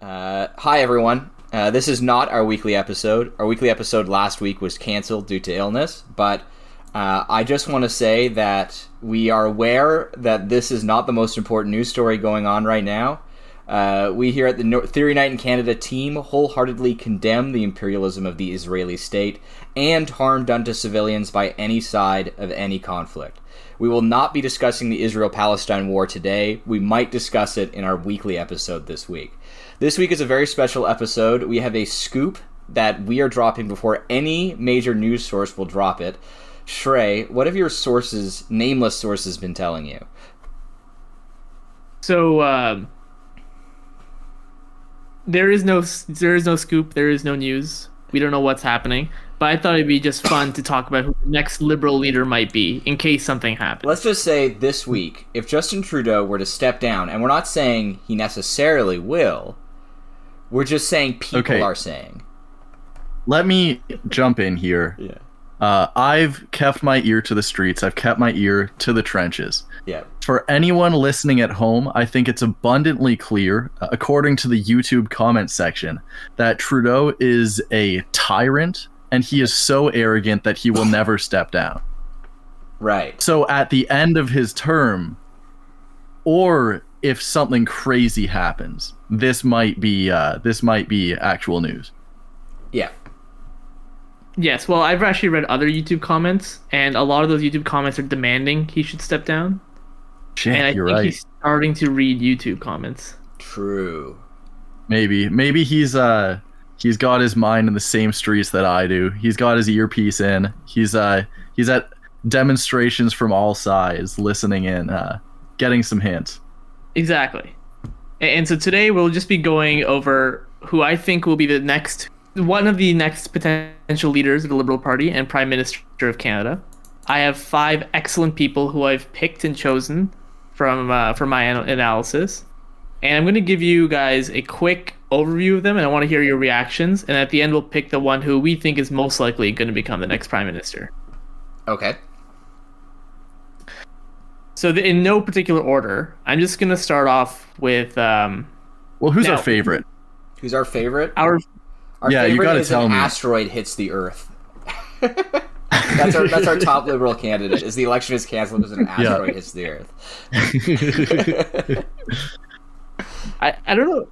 Hi, everyone. This is not our weekly episode. Our weekly episode last week was canceled due to illness, but I just want to say that we are aware that this is not the most important news story going on right now. We here at the Theory Night in Canada team wholeheartedly condemn the imperialism of the Israeli state and harm done to civilians by any side of any conflict. We will not be discussing the Israel-Palestine war today. We might discuss it in our weekly episode this week. This week is a very special episode. We have a scoop that we are dropping before any major news source will drop it. Shrey, what have your sources, nameless sources, been telling you? So, there is no scoop. There is no news. We don't know what's happening. But I thought it'd be just fun to talk about who the next Liberal leader might be in case something happens. Let's just say this week, if Justin Trudeau were to step down, and we're not saying he necessarily will, we're just saying people are saying. Let me jump in here. Yeah. I've kept my ear to the streets. I've kept my ear to the trenches. Yeah. For anyone listening at home, I think it's abundantly clear, according to the YouTube comment section, that Trudeau is a tyrant, and he is so arrogant that he will never step down. Right. So at the end of his term, or if something crazy happens, this might be actual news. Yeah. Yes, well, I've actually read other YouTube comments, and a lot of those YouTube comments are demanding he should step down. Shit, and I you're think right. he's starting to read YouTube comments. True. Maybe he's got his mind in the same streets that I do. He's got his earpiece in. He's at demonstrations from all sides, listening in, getting some hints. Exactly. And so today we'll just be going over who I think will be one of the next potential leaders of the Liberal Party and Prime Minister of Canada. I have 5 excellent people who I've picked and chosen from my analysis. And I'm going to give you guys a quick overview of them, and I want to hear your reactions. And at the end, we'll pick the one who we think is most likely going to become the next Prime Minister. Okay. So in no particular order, I'm just going to start off with... who's our favorite? Who's our favorite? Our favorite you gotta is tell an me. asteroid hits the Earth. That's our top Liberal candidate. Is the election is canceled because an asteroid hits the Earth. I don't know.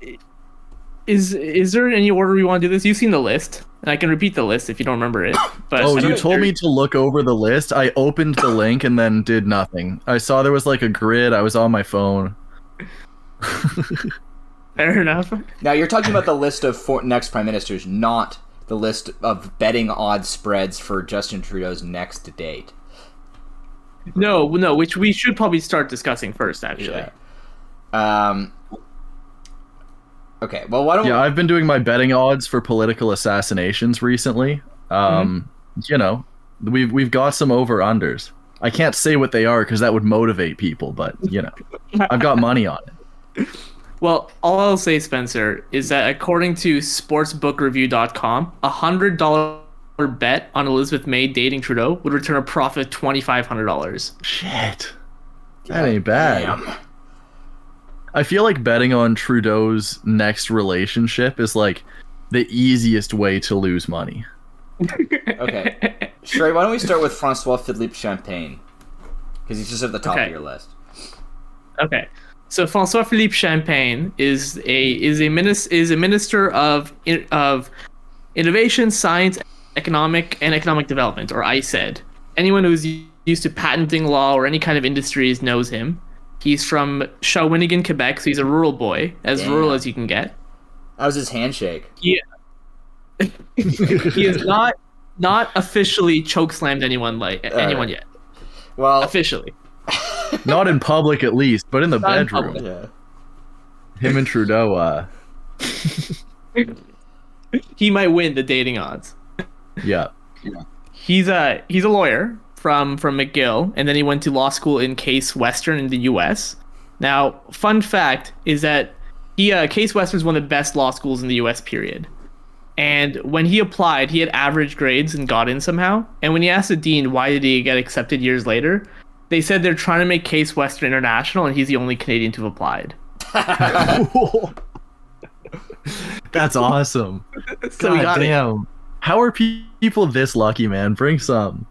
Is there any order we want to do this? You've seen the list, and I can repeat the list if you don't remember it. But You told me to look over the list. I opened the link and then did nothing. I saw there was like a grid. I was on my phone. Fair enough. Now you're talking about the list of next prime ministers, not the list of betting odds spreads for Justin Trudeau's next date. No, which we should probably start discussing first, actually. Yeah. Okay, well, why don't I've been doing my betting odds for political assassinations recently. You know, we've got some over-unders. I can't say what they are because that would motivate people, but, you know, I've got money on it. Well, all I'll say, Spencer, is that according to sportsbookreview.com, a $100 bet on Elizabeth May dating Trudeau would return a profit of $2,500. Shit. That ain't bad. Damn. I feel like betting on Trudeau's next relationship is like the easiest way to lose money. Okay. Sherry, why don't we start with Francois Philippe Champagne? Because he's just at the top of your list. Okay. So Francois Philippe Champagne is a minister of innovation, science, economic development, or ISED. Anyone who's used to patenting law or any kind of industries knows him. He's from Shawinigan, Quebec, so he's a rural boy, as rural as you can get. That was his handshake. Yeah. He has not officially chokeslammed anyone yet. Well, Officially. Not in public, at least, but in the Not in bedroom. public. yeah. Him and Trudeau, He might win the dating odds. yeah. He's a lawyer from McGill, and then he went to law school in Case Western in the U.S. Now, fun fact is that Case Western is one of the best law schools in the U.S. period. And when he applied, he had average grades and got in somehow. And when he asked the dean why did he get accepted years later, they said they're trying to make Case Western international, and he's the only Canadian to have applied. That's awesome. So we God got it. damn. How are people this lucky, man? Bring some.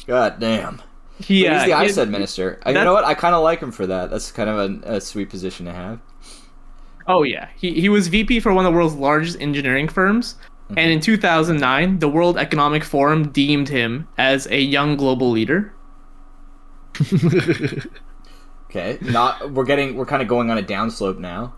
God damn. He, He's the he- ISED minister. You know what? I kind of like him for that. That's kind of a sweet position to have. Oh yeah, he was VP for one of the world's largest engineering firms, and in 2009, the World Economic Forum deemed him as a young global leader. Okay, we're kind of going on a downslope now.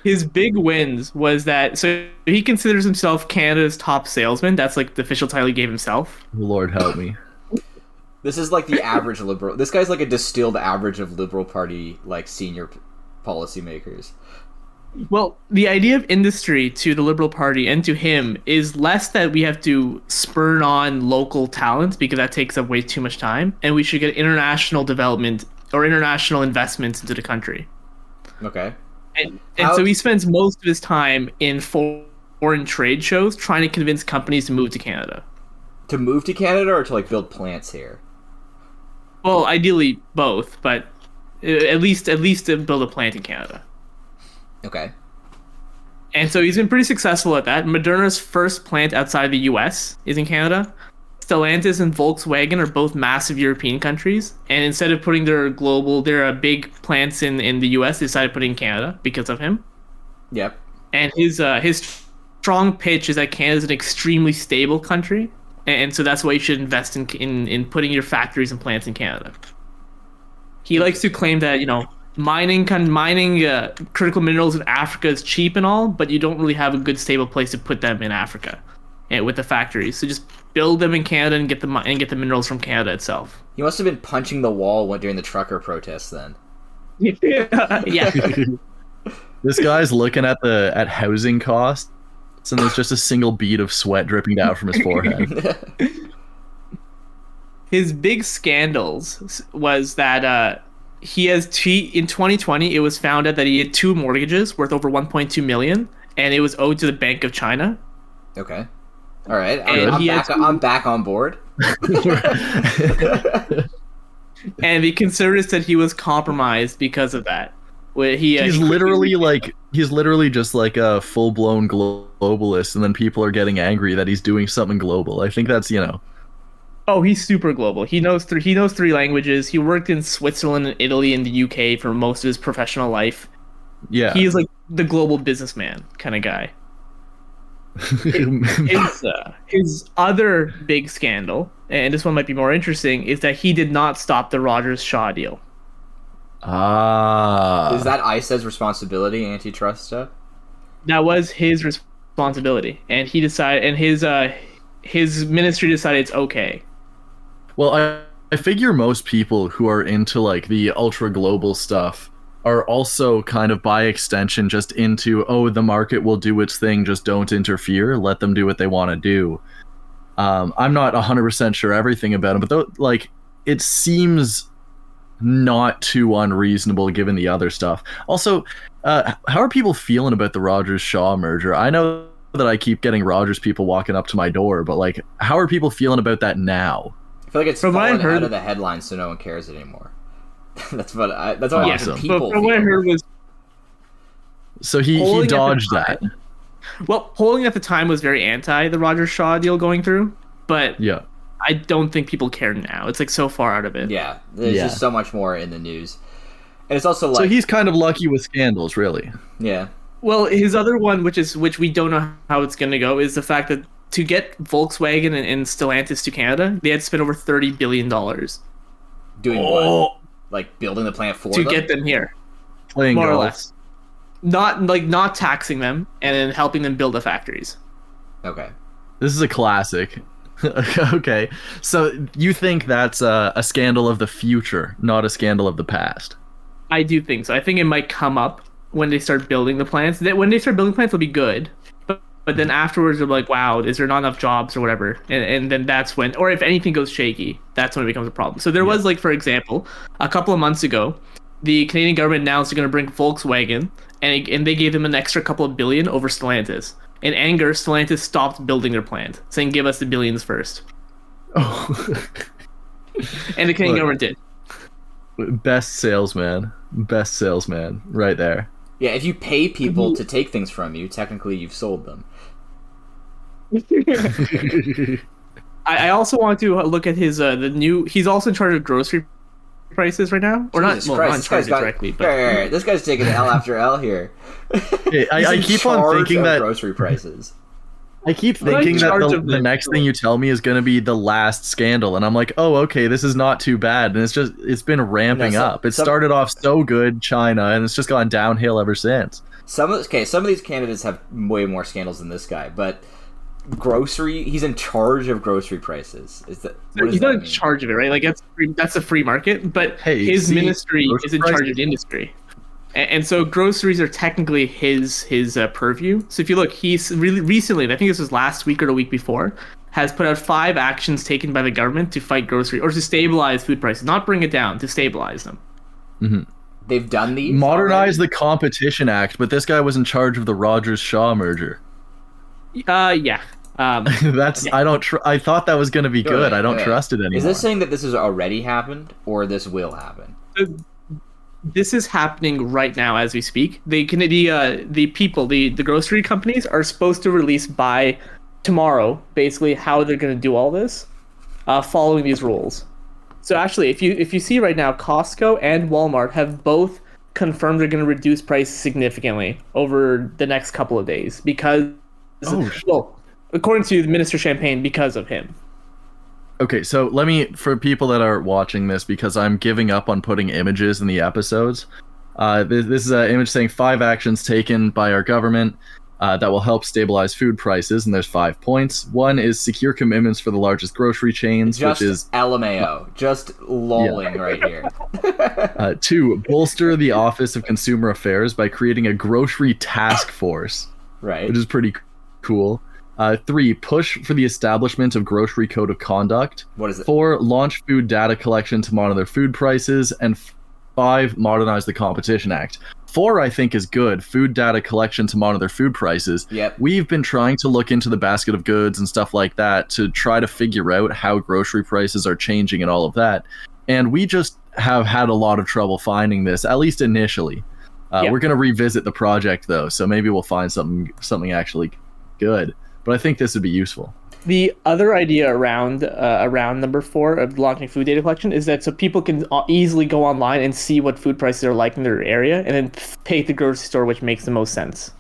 His big wins was that so he considers himself Canada's top salesman. That's like the official title he gave himself. Lord help me. This is like the average liberal. This guy's like a distilled average of Liberal Party like senior policymakers. Well, the idea of industry to the Liberal Party and to him is less that we have to spurn on local talent because that takes up way too much time, and we should get international development or international investments into the country. Okay. And so he spends most of his time in foreign trade shows trying to convince companies to move to Canada. To move to Canada or to like build plants here? Well, ideally both, but at least to build a plant in Canada. Okay. And so he's been pretty successful at that. Moderna's first plant outside the US is in Canada. Stellantis and Volkswagen are both massive European countries, and instead of putting their big plants in the US, they decided to put it in Canada because of him. Yep. And his strong pitch is that Canada's an extremely stable country, and so that's why you should invest in putting your factories and plants in Canada. He likes to claim that mining critical minerals in Africa is cheap and all, but you don't really have a good stable place to put them in Africa, and with the factories. So just build them in Canada and get the minerals from Canada itself. He must have been punching the wall during the trucker protests then. Yeah. This guy's looking at housing costs, and there's just a single bead of sweat dripping down from his forehead. His big scandals was that in 2020 it was found out that he had 2 mortgages worth over 1.2 million, and it was owed to the Bank of China. Okay. All right. And I'm back on board. And the conservatives said he was compromised because of that. He's literally just like a full-blown globalist, and then people are getting angry that he's doing something global. I think that's Oh, he's super global. He knows 3 languages. He worked in Switzerland and Italy and the UK for most of his professional life. Yeah. He is like the global businessman kind of guy. His other big scandal, and this one might be more interesting, is that he did not stop the Rogers-Shaw deal. Is that ICE's responsibility, antitrust stuff? That was his responsibility, and he decided, and his ministry decided it's okay. Well, I figure most people who are into like the ultra global stuff are also kind of by extension just into, the market will do its thing, just don't interfere, let them do what they want to do. I'm not 100% sure everything about it, but it seems not too unreasonable given the other stuff. Also, how are people feeling about the Rogers-Shaw merger? I know that I keep getting Rogers people walking up to my door, but how are people feeling about that now? I feel like it's fallen out of the headlines, so no one cares anymore. That's what Awesome. people But what I heard was, so he dodged that. well, polling at the time was very anti the Rogers-Shaw deal going through, but Yeah. I don't think people care now. It's so far out of it. Yeah, there's just so much more in the news, and it's also So he's kind of lucky with scandals, really. yeah. Well, his other one, which we don't know how it's going to go, is the fact that to get Volkswagen and Stellantis to Canada, they had to spend over $30 billion Doing what? Like building the plant for to them? get them here, Playing more golf. or less. Not taxing them and then helping them build the factories. Okay. This is a classic. Okay, so you think that's a scandal of the future, not a scandal of the past? I do think so. I think it might come up when they start building the plants. When they start building plants, it'll be good. But then afterwards, they're like, wow, is there not enough jobs or whatever? And then that's when, or if anything goes shaky, that's when it becomes a problem. So there was, for example, a couple of months ago, the Canadian government announced they're going to bring Volkswagen, and they gave them an extra couple of billion over Stellantis. In anger, Stellantis stopped building their plant, saying, give us the billions first. Oh. And the Canadian government did. Best salesman right there. Yeah, if you pay people to take things from you, technically you've sold them. I also want to look at his the new. He's also in charge of grocery prices right now, or Jesus not? Well, Christ, not in this charge guy's got, directly, but Hey, this guy's taking L after L here. Hey, I He's in keep on charge thinking of that grocery prices. I keep But I'm thinking in that charge the, of the the- next thing you tell me is going to be the last scandal, and I'm like, oh, okay, this is not too bad, and it's been ramping No, up. It started off so good, China, and it's just gone downhill ever since. Some of these candidates have way more scandals than this guy, but he's in charge of grocery prices. What does he's that not in mean? charge of it, right? Like that's a free market, but Hey, his see, ministry grocery is in charge prices? of the industry, and so groceries are technically his purview. So if you look, he's really recently, and I think this was last week or the week before, has put out 5 actions taken by the government to fight grocery or to stabilize food prices, not bring it down, to stabilize them. They've done these. Modernize already? the Competition Act, but this guy was in charge of the Rogers-Shaw merger. Yeah. That's I thought that was going to be good. I don't trust it anymore. Is this saying that this has already happened or this will happen? This is happening right now as we speak. The grocery companies are supposed to release by tomorrow, basically how they're going to do all this, following these rules. So actually, if you see right now, Costco and Walmart have both confirmed they're going to reduce prices significantly over the next couple of days because, according to Minister Champagne, because of him. Okay, so for people that are watching this, because I'm giving up on putting images in the episodes, this is an image saying 5 actions taken by our government that will help stabilize food prices, and there's 5 points. 1 is secure commitments for the largest grocery chains, Just which is LMAO, just lolling right here. 2, bolster the Office of Consumer Affairs by creating a grocery task force, Right. which is pretty cool. 3, push for the establishment of grocery code of conduct. What is it? 4, launch food data collection to monitor food prices. And 5, modernize the Competition Act. 4, I think, is good. Food data collection to monitor food prices. Yep. We've been trying to look into the basket of goods and stuff like that to try to figure out how grocery prices are changing and all of that. And we just have had a lot of trouble finding this, at least initially. We're going to revisit the project, though, so maybe we'll find something actually good. But I think this would be useful. The other idea around number 4 of launching food data collection is that so people can easily go online and see what food prices are like in their area, and then pick the grocery store which makes the most sense.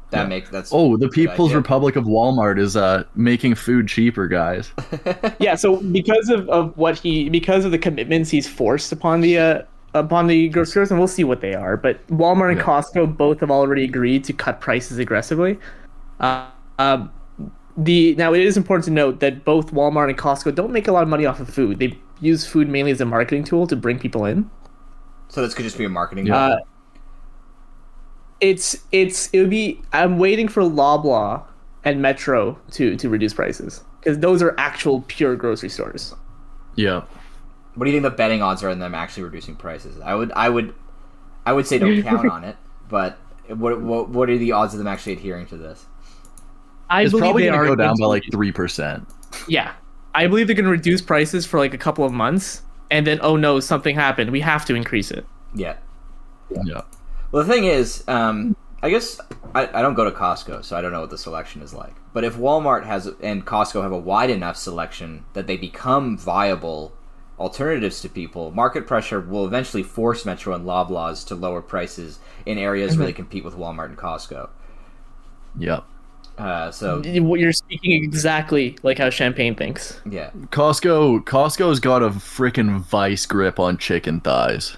The People's Republic of Walmart is making food cheaper, guys. Yeah, so because of the commitments he's forced upon the grocery stores, and we'll see what they are. But Walmart and Costco both have already agreed to cut prices aggressively. Now it is important to note that both Walmart and Costco don't make a lot of money off of food. They use food mainly as a marketing tool to bring people in. So this could just be a marketing. I'm waiting for Loblaw and Metro to reduce prices because those are actual pure grocery stores. Yeah. What do you think the betting odds are in them actually reducing prices? I would say don't count on it, but what are the odds of them actually adhering to this? It's probably going to go down by like 3%. Yeah. I believe they're going to reduce prices for like a couple of months, and then, oh no, something happened. We have to increase it. Yeah. Yeah. Well, the thing is, I guess I don't go to Costco, so I don't know what the selection is like. But if Walmart and Costco have a wide enough selection that they become viable alternatives to people, market pressure will eventually force Metro and Loblaws to lower prices in areas where they compete with Walmart and Costco. Yep. So you're speaking exactly like how Champagne thinks. Yeah. Costco's got a freaking vice grip on chicken thighs.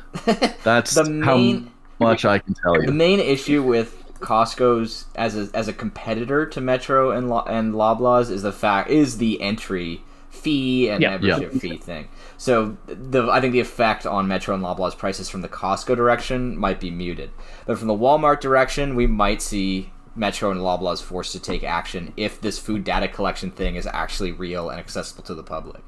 That's how much I can tell you. The main issue with Costco's as a competitor to Metro and Loblaws is the entry fee and membership fee thing. So I think the effect on Metro and Loblaws prices from the Costco direction might be muted, but from the Walmart direction, we might see Metro and Loblaws forced to take action if this food data collection thing is actually real and accessible to the public.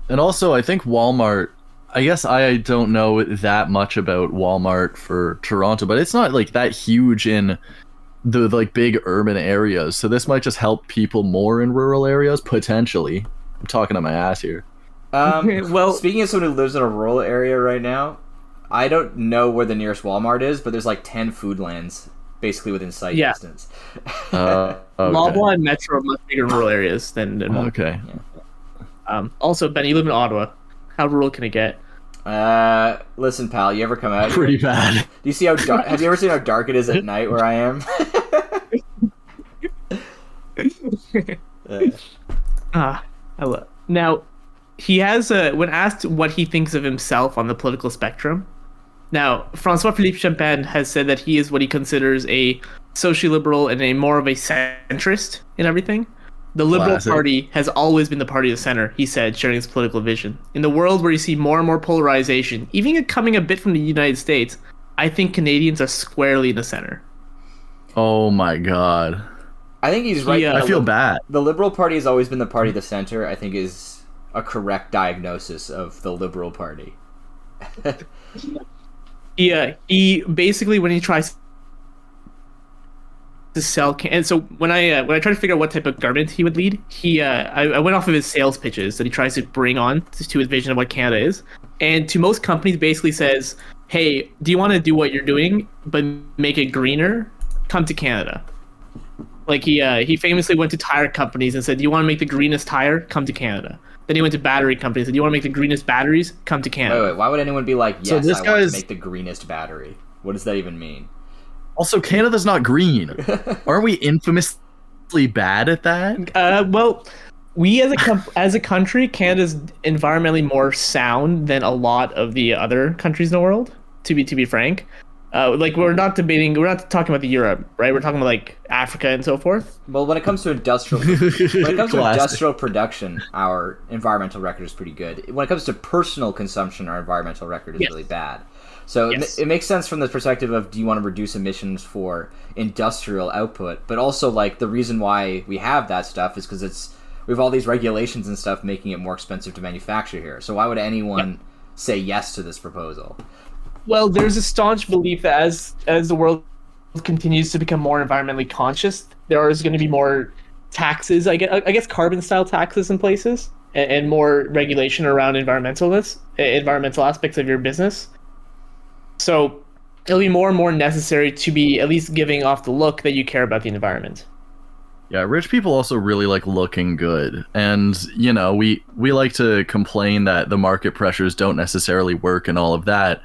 And also, I think Walmart, I guess I don't know that much about Walmart for Toronto, but it's not like that huge in the like big urban areas. So this might just help people more in rural areas, potentially. I'm talking on my ass here. Well, speaking of someone who lives in a rural area right now, I don't know where the nearest Walmart is, but there's like 10 Foodlands basically within sight distance. Okay. Loblaw and Metro are much bigger in rural areas than Walmart. Okay. Also, Ben, you live in Ottawa. How rural can it get? Listen, pal, you ever come out? Pretty bad. Do you see how dark? Have you ever seen how dark it is at night where I am? Now, he has when asked what he thinks of himself on the political spectrum. Now, Francois Philippe Champagne has said that he is what he considers a socially-liberal and a more of a centrist in everything. The Liberal Party has always been the party of the center, he said, sharing his political vision. In the world where you see more and more polarization, even coming a bit from the United States, I think Canadians are squarely in the center. Oh my god. I think he's right. I feel bad. The Liberal Party has always been the party of the center, I think is a correct diagnosis of the Liberal Party. He basically, when he tries to sell, and so when I try to figure out what type of government he would lead, I went off of his sales pitches that he tries to bring on to his vision of what Canada is, and to most companies basically says, hey, do you want to do what you're doing but make it greener? Come to Canada. Like he famously went to tire companies and said, do you want to make the greenest tire? Come to Canada. Then he went to battery companies and said, do you want to make the greenest batteries? Come to Canada. Wait, why would anyone be like, yes, so I want to make the greenest battery? What does that even mean? Also, Canada's not green. Aren't we infamously bad at that? Well, we as a country, Canada's environmentally more sound than a lot of the other countries in the world, to be frank. Like we're not talking about the Europe, right? We're talking about like Africa and so forth. Well, when it comes to industrial production, our environmental record is pretty good. When it comes to personal consumption, our environmental record is really bad. So it makes sense from the perspective of, do you want to reduce emissions for industrial output? But also, like, the reason why we have that stuff is because we have all these regulations and stuff making it more expensive to manufacture here. So why would anyone say yes to this proposal? Well, there's a staunch belief that as the world continues to become more environmentally conscious, there is going to be more taxes, I guess carbon-style taxes in places, and more regulation around environmental aspects of your business. So it'll be more and more necessary to be at least giving off the look that you care about the environment. Yeah, rich people also really like looking good. And, you know, we like to complain that the market pressures don't necessarily work and all of that.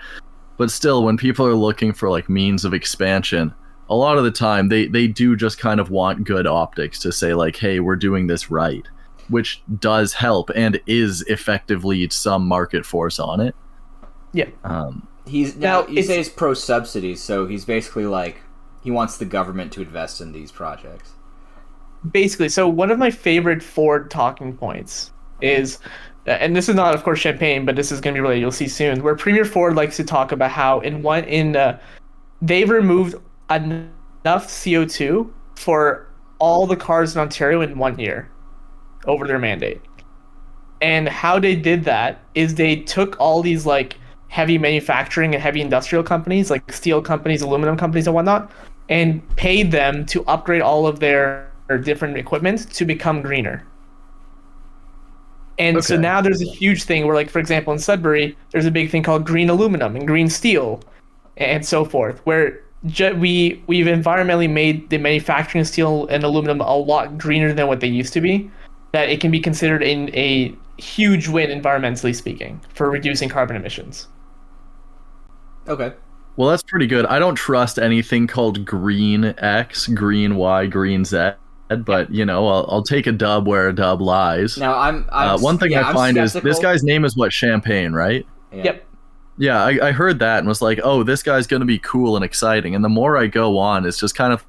But still, when people are looking for like means of expansion, a lot of the time they do just kind of want good optics to say like, hey, we're doing this right, which does help and is effectively some market force on it. Yeah. You say he's pro subsidies, so he's basically like he wants the government to invest in these projects. Basically, so one of my favorite Ford talking points is, and this is not, of course, champagne, but this is going to be related. You'll see soon. Where Premier Ford likes to talk about how they've removed enough CO2 for all the cars in Ontario in 1 year over their mandate. And how they did that is they took all these like heavy manufacturing and heavy industrial companies, like steel companies, aluminum companies, and whatnot, and paid them to upgrade all of their different equipment to become greener. And so now there's a huge thing where, like, for example, in Sudbury, there's a big thing called green aluminum and green steel and so forth, where we've environmentally made the manufacturing of steel and aluminum a lot greener than what they used to be, that it can be considered a huge win environmentally speaking for reducing carbon emissions. Okay. Well, that's pretty good. I don't trust anything called green X, green Y, green Z. But you know, I'll take a dub where a dub lies. Now, one thing I find is this guy's name is what, Champagne, right? Yeah. Yep. Yeah, I heard that and was like, oh, this guy's gonna be cool and exciting. And the more I go on, it's just kind of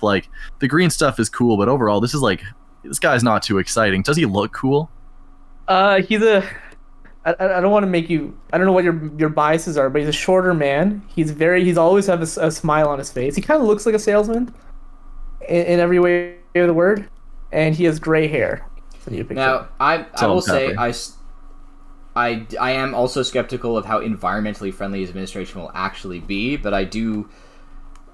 like the green stuff is cool, but overall, this guy's not too exciting. Does he look cool? He's I don't want to make you. I don't know what your biases are, but he's a shorter man. He's always have a smile on his face. He kind of looks like a salesman in every way of the word, and he has gray hair. Now, I will say I am also skeptical of how environmentally friendly his administration will actually be, but I do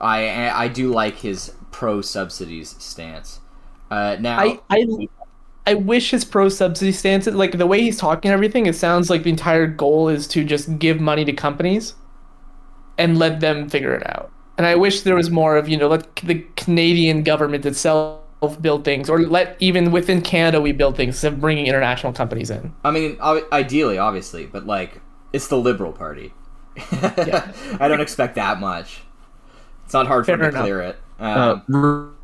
like his pro subsidies stance. Now, I wish his pro subsidy stance, like the way he's talking and everything, it sounds like the entire goal is to just give money to companies and let them figure it out. And I wish there was more of, let the Canadian government itself build things, or let even within Canada we build things instead of bringing international companies in. I mean, ideally, obviously, but like, it's the Liberal Party. Yeah. I don't expect that much. It's not hard for him to clear it.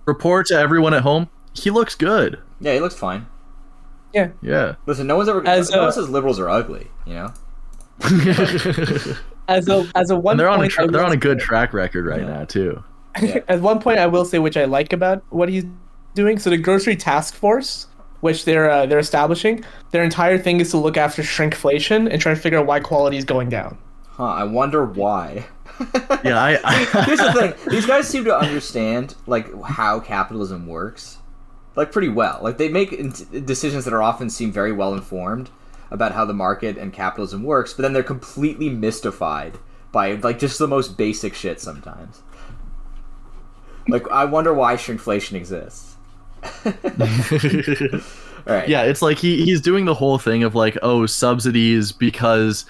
Report to everyone at home. He looks good. Yeah, he looks fine. Yeah. Yeah. Listen, no one says liberals are ugly, you know? As a one And they're point, they're on a good track record right now too. Yeah. At one point, I will say, which I like about what he's doing. So the grocery task force, which they're establishing, their entire thing is to look after shrinkflation and try to figure out why quality is going down. Huh, I wonder why. Yeah, Here's the thing. These guys seem to understand, like, how capitalism works, like, pretty well. Like, they make decisions that are often seem very well informed about how the market and capitalism works, but then they're completely mystified by, like, just the most basic shit sometimes. Like, I wonder why shrinkflation exists. All right. Yeah, it's like he's doing the whole thing of like, oh, subsidies because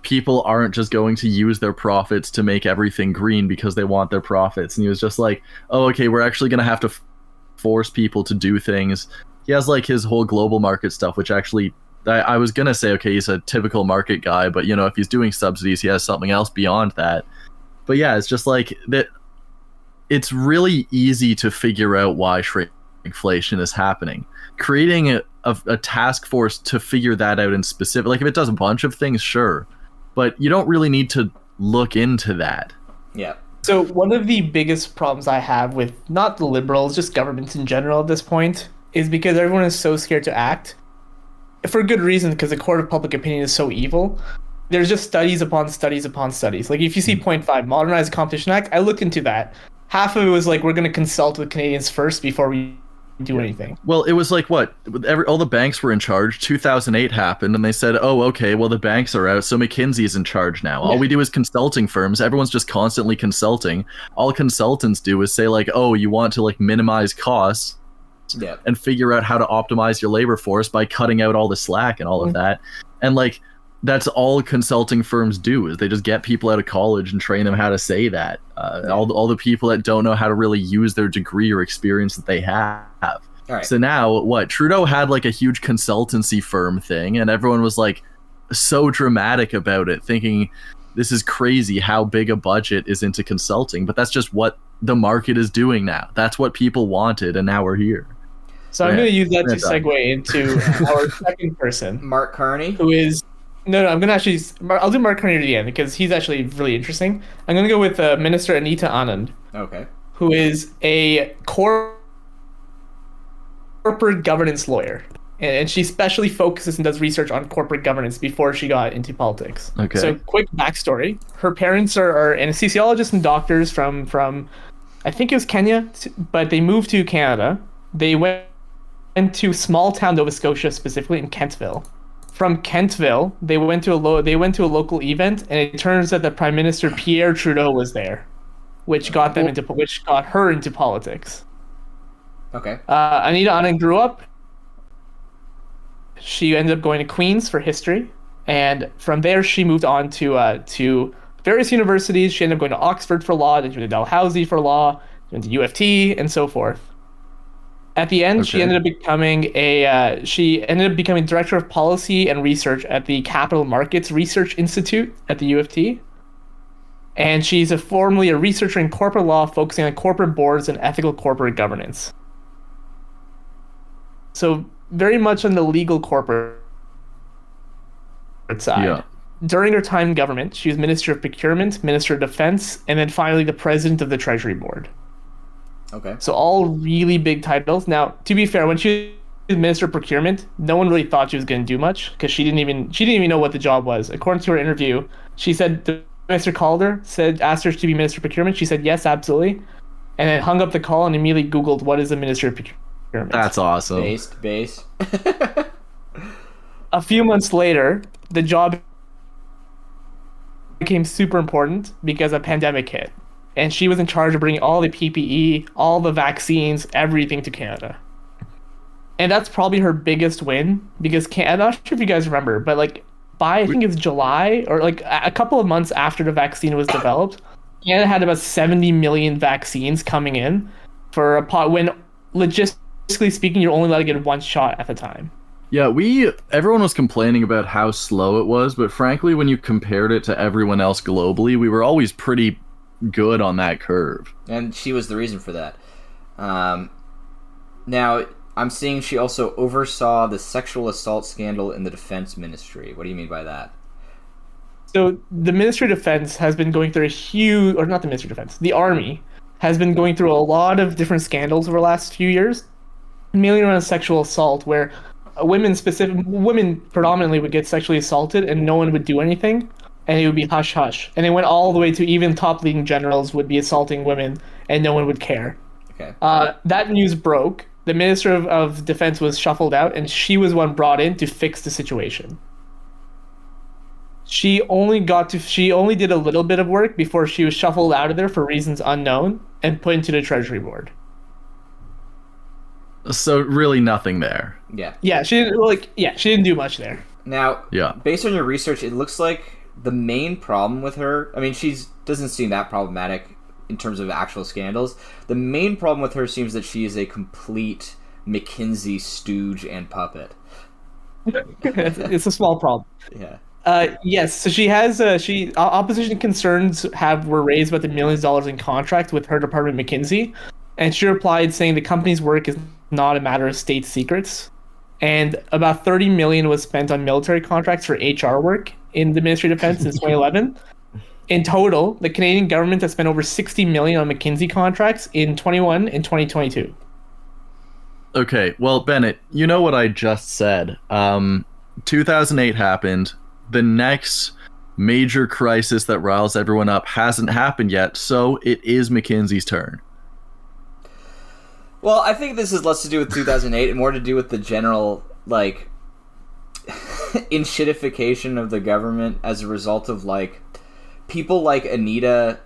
people aren't just going to use their profits to make everything green because they want their profits. And he was just like, oh, okay, we're actually going to have to force people to do things. He has like his whole global market stuff, which actually I was going to say, okay, he's a typical market guy, but you know, if he's doing subsidies, he has something else beyond that. But yeah, it's just like that. It's really easy to figure out why shrinkflation is happening. Creating a task force to figure that out in specific, like if it does a bunch of things, sure, but you don't really need to look into that. Yeah. So one of the biggest problems I have with not the liberals, just governments in general at this point, is because everyone is so scared to act. For good reason, because the court of public opinion is so evil. There's just studies upon studies upon studies. Like if you see point 5, Modernized Competition Act, I looked into that. Half of it was like, we're going to consult with Canadians first before we do anything. Well, it was like what? All the banks were in charge. 2008 happened, and they said, oh, okay, well, the banks are out, so McKinsey's in charge now. All we do is consulting firms. Everyone's just constantly consulting. All consultants do is say, like, oh, you want to, like, minimize costs and figure out how to optimize your labor force by cutting out all the slack and all of that. And, like, that's all consulting firms do, is they just get people out of college and train them how to say that. All the people that don't know how to really use their degree or experience that they have. All right. So now, what? Trudeau had like a huge consultancy firm thing, and everyone was like so dramatic about it, thinking this is crazy how big a budget is into consulting. But that's just what the market is doing now. That's what people wanted, and now we're here. So I'm going to use that to segue into our second person. Mark Carney? Who is... No, I'm going to actually... I'll do Mark Carney at the end because he's actually really interesting. I'm going to go with Minister Anita Anand. Okay. Who is a corporate governance lawyer. And she specially focuses and does research on corporate governance before she got into politics. Okay. So quick backstory. Her parents are anesthesiologists and doctors from I think it was Kenya, but they moved to Canada. They went to small town Nova Scotia, specifically in Kentville. From Kentville, they went to a local event, and it turns out that Prime Minister Pierre Trudeau was there, which got her into politics. Okay. Anita Anand grew up. She ended up going to Queen's for history, and from there she moved on to various universities. She ended up going to Oxford for law, then she went to Dalhousie for law, went to U of T, and so forth. At the end, she ended up becoming director of policy and research at the Capital Markets Research Institute at the U of T. And she's formerly a researcher in corporate law, focusing on corporate boards and ethical corporate governance. So very much on the legal corporate side. Yeah. During her time in government, she was Minister of Procurement, Minister of Defense, and then finally the President of the Treasury Board. Okay. So all really big titles. Now, to be fair, when she was Minister of Procurement, no one really thought she was going to do much because she didn't even know what the job was. According to her interview, she said the minister called her, asked her to be Minister of Procurement. She said yes, absolutely, and then hung up the call and immediately Googled what is a Minister of Procurement. That's awesome. Based. A few months later, the job became super important because a pandemic hit. And she was in charge of bringing all the PPE, all the vaccines, everything to Canada. And that's probably her biggest win because I'm not sure if you guys remember, but like by I think it's July or like a couple of months after the vaccine was developed, Canada had about 70 million vaccines coming in for a pot when logistically speaking, you're only allowed to get one shot at the time. Yeah, everyone was complaining about how slow it was, but frankly, when you compared it to everyone else globally, we were always pretty good on that curve. And she was the reason for that. Now, I'm seeing she also oversaw the sexual assault scandal in the defense ministry. What do you mean by that? So the Ministry of Defense has been going through or not the Ministry of Defense, the Army has been going through a lot of different scandals over the last few years, mainly around sexual assault, where women predominantly would get sexually assaulted and no one would do anything, and it would be hush hush. And it went all the way to even top leading generals would be assaulting women and no one would care. Okay. That news broke. The Minister of Defense was shuffled out, and she was one brought in to fix the situation. She only did a little bit of work before she was shuffled out of there for reasons unknown and put into the Treasury Board. So really nothing there. Yeah, she didn't do much there. Now, yeah, based on your research, it looks like the main problem with her, I mean, she doesn't seem that problematic in terms of actual scandals. The main problem with her seems that she is a complete McKinsey stooge and puppet. It's a small problem. Yeah. Yes, so she has opposition concerns were raised about the millions of dollars in contract with her department, McKinsey, and she replied saying the company's work is not a matter of state secrets, and about 30 million was spent on military contracts for HR work in the Ministry of Defense since 2011. In total, the Canadian government has spent over 60 million on McKinsey contracts in 21 and 2022. Okay, well, Bennett, you know what I just said. 2008 happened. The next major crisis that riles everyone up hasn't happened yet, so it is McKinsey's turn. Well, I think this is less to do with 2008 and more to do with the general, like, enshittification of the government as a result of, like, people like Anita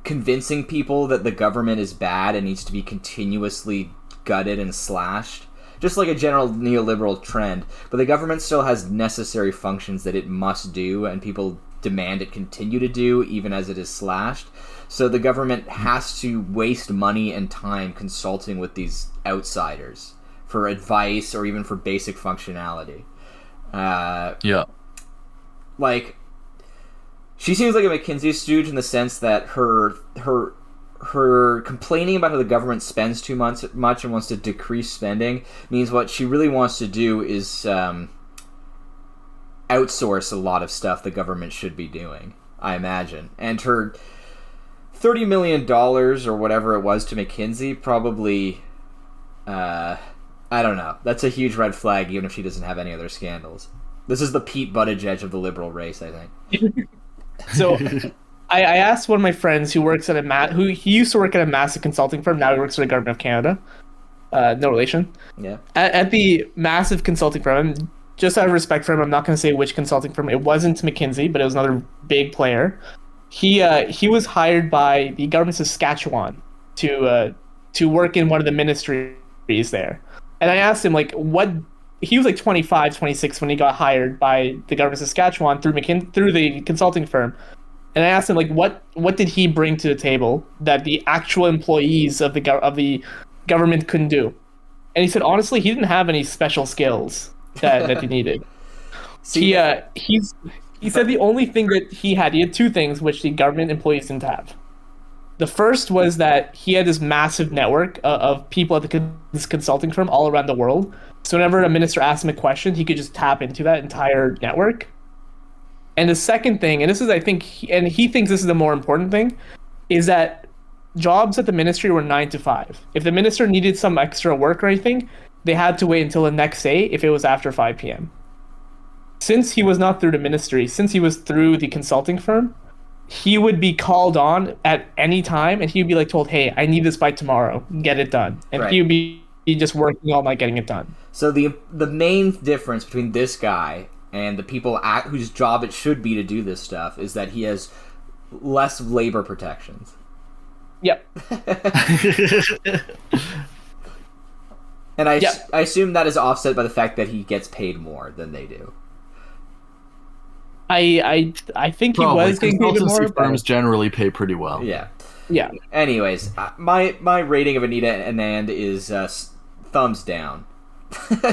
convincing people that the government is bad and needs to be continuously gutted and slashed. Just like a general neoliberal trend. But the government still has necessary functions that it must do, and people demand it continue to do, even as it is slashed. So the government has to waste money and time consulting with these outsiders for advice or even for basic functionality. Yeah. Like, she seems like a McKinsey stooge in the sense that her complaining about how the government spends too much and wants to decrease spending means what she really wants to do is outsource a lot of stuff the government should be doing, I imagine. And her $30 million or whatever it was to McKinsey probably, I don't know. That's a huge red flag even if she doesn't have any other scandals. This is the Pete Buttigieg of the liberal race, I think. So I asked one of my friends who works at he used to work at a massive consulting firm. Now he works for the government of Canada. No relation. Yeah. At the massive consulting firm, just out of respect for him, I'm not going to say which consulting firm. It wasn't McKinsey, but it was another big player. He was hired by the government of Saskatchewan to work in one of the ministries there. And I asked him, like, he was like 25, 26 when he got hired by the government of Saskatchewan through the consulting firm. And I asked him, like, what did he bring to the table that the actual employees of the government couldn't do? And he said, honestly, he didn't have any special skills that he needed. He said the only thing that he had two things which the government employees didn't have. The first was that he had this massive network of people at this consulting firm all around the world. So whenever a minister asked him a question, he could just tap into that entire network. And the second thing, and this is, I think, he thinks this is the more important thing, is that jobs at the ministry were 9 to 5. If the minister needed some extra work or anything, they had to wait until the next day if it was after 5 p.m. Since he was not through the ministry, since he was through the consulting firm, he would be called on at any time and he would be like told, hey, I need this by tomorrow, get it done. And right. He would be just working all night getting it done. So the main difference between this guy and the people whose job it should be to do this stuff is that he has less labor protections. Yep. And I assume that is offset by the fact that he gets paid more than they do. I think he Probably. was getting paid more. Consultancy firms generally pay pretty well. Yeah. Yeah. Anyways, my rating of Anita Anand is thumbs down.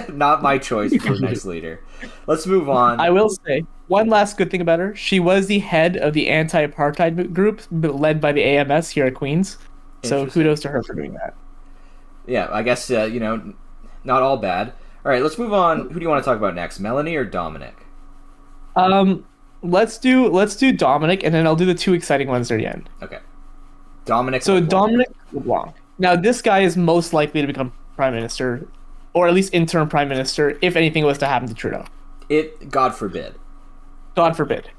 Not my choice for next leader. Let's move on. I will say one last good thing about her. She was the head of the anti-apartheid group led by the AMS here at Queens. So kudos to her for doing that. Yeah, I guess not all bad. All right, let's move on. Who do you want to talk about next, Melanie or Dominic? Let's do Dominic, and then I'll do the two exciting ones near the end. Okay. Dominic. So LeBlanc. Dominic Leblanc. Now this guy is most likely to become prime minister, or at least interim prime minister, if anything was to happen to Trudeau. God forbid. God forbid.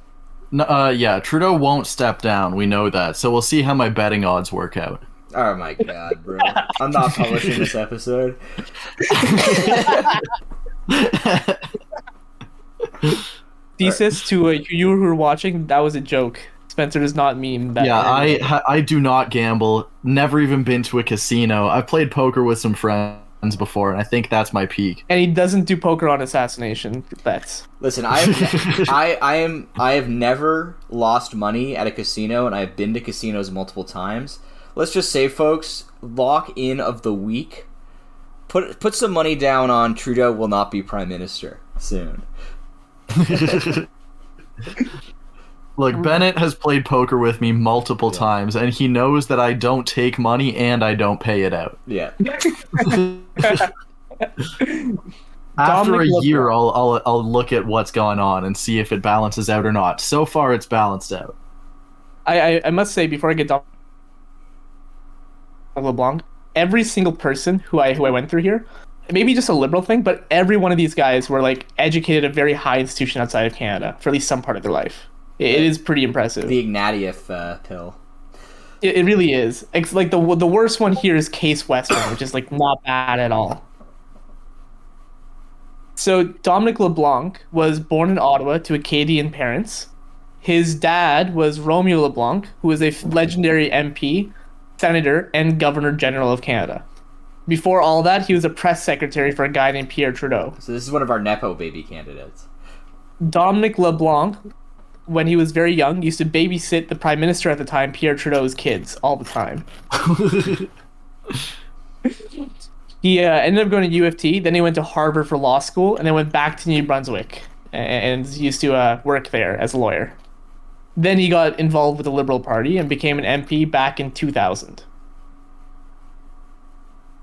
Yeah, Trudeau won't step down. We know that. So we'll see how my betting odds work out. Oh my god, bro. I'm not publishing this episode. Thesis to you who are watching, that was a joke. Spencer does not mean that. Yeah, I do not gamble. Never even been to a casino. I've played poker with some friends before, and I think that's my peak. And he doesn't do poker on assassination bets. Listen, I have never lost money at a casino, and I have been to casinos multiple times. Let's just say, folks, lock in of the week. Put some money down on Trudeau will not be prime minister soon. Look, Bennett has played poker with me multiple times, and he knows that I don't take money and I don't pay it out. Yeah. After a year, I'll look at what's gone on and see if it balances out or not. So far, it's balanced out. I must say, before I get Dominic Leblanc, every single person who I went through here, maybe just a liberal thing, but every one of these guys were like educated at a very high institution outside of Canada for at least some part of their life. It is pretty impressive. The Ignatieff pill. It really is. It's like the worst one here is Case Western, which is like not bad at all. So Dominic Leblanc was born in Ottawa to Acadian parents. His dad was Romeo Leblanc, who was a legendary MP, senator, and Governor General of Canada. Before all that, he was a press secretary for a guy named Pierre Trudeau. So this is one of our Nepo baby candidates. Dominic Leblanc, when he was very young, used to babysit the prime minister at the time, Pierre Trudeau's kids, all the time. He ended up going to U of T, then he went to Harvard for law school, and then went back to New Brunswick and used to work there as a lawyer. Then he got involved with the Liberal Party and became an MP back in 2000.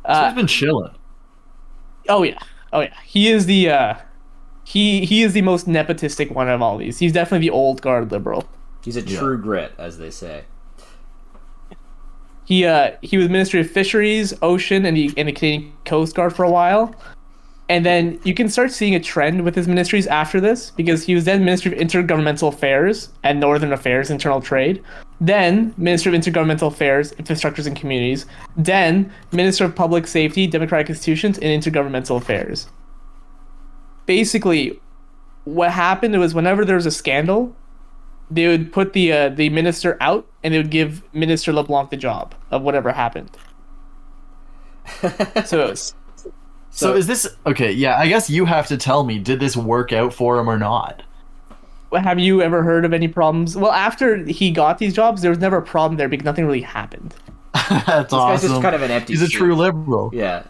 So he's been chilling. Oh yeah. He is the he is the most nepotistic one of all these. He's definitely the old guard liberal. He's a true grit, as they say. He was Ministry of Fisheries, Ocean, and the Canadian Coast Guard for a while. And then you can start seeing a trend with his ministries after this, because he was then Ministry of Intergovernmental Affairs and Northern Affairs, Internal Trade. Then Minister of Intergovernmental Affairs, Infrastructures and Communities. Then Minister of Public Safety, Democratic Institutions, and Intergovernmental Affairs. Basically, what happened was whenever there was a scandal, they would put the minister out, and they would give Minister LeBlanc the job of whatever happened. So is this okay? Yeah, I guess you have to tell me. Did this work out for him or not? Have you ever heard of any problems? Well, after he got these jobs, there was never a problem there because nothing really happened. That's awesome. This guy's just kind of an empty. He's a true liberal. Yeah.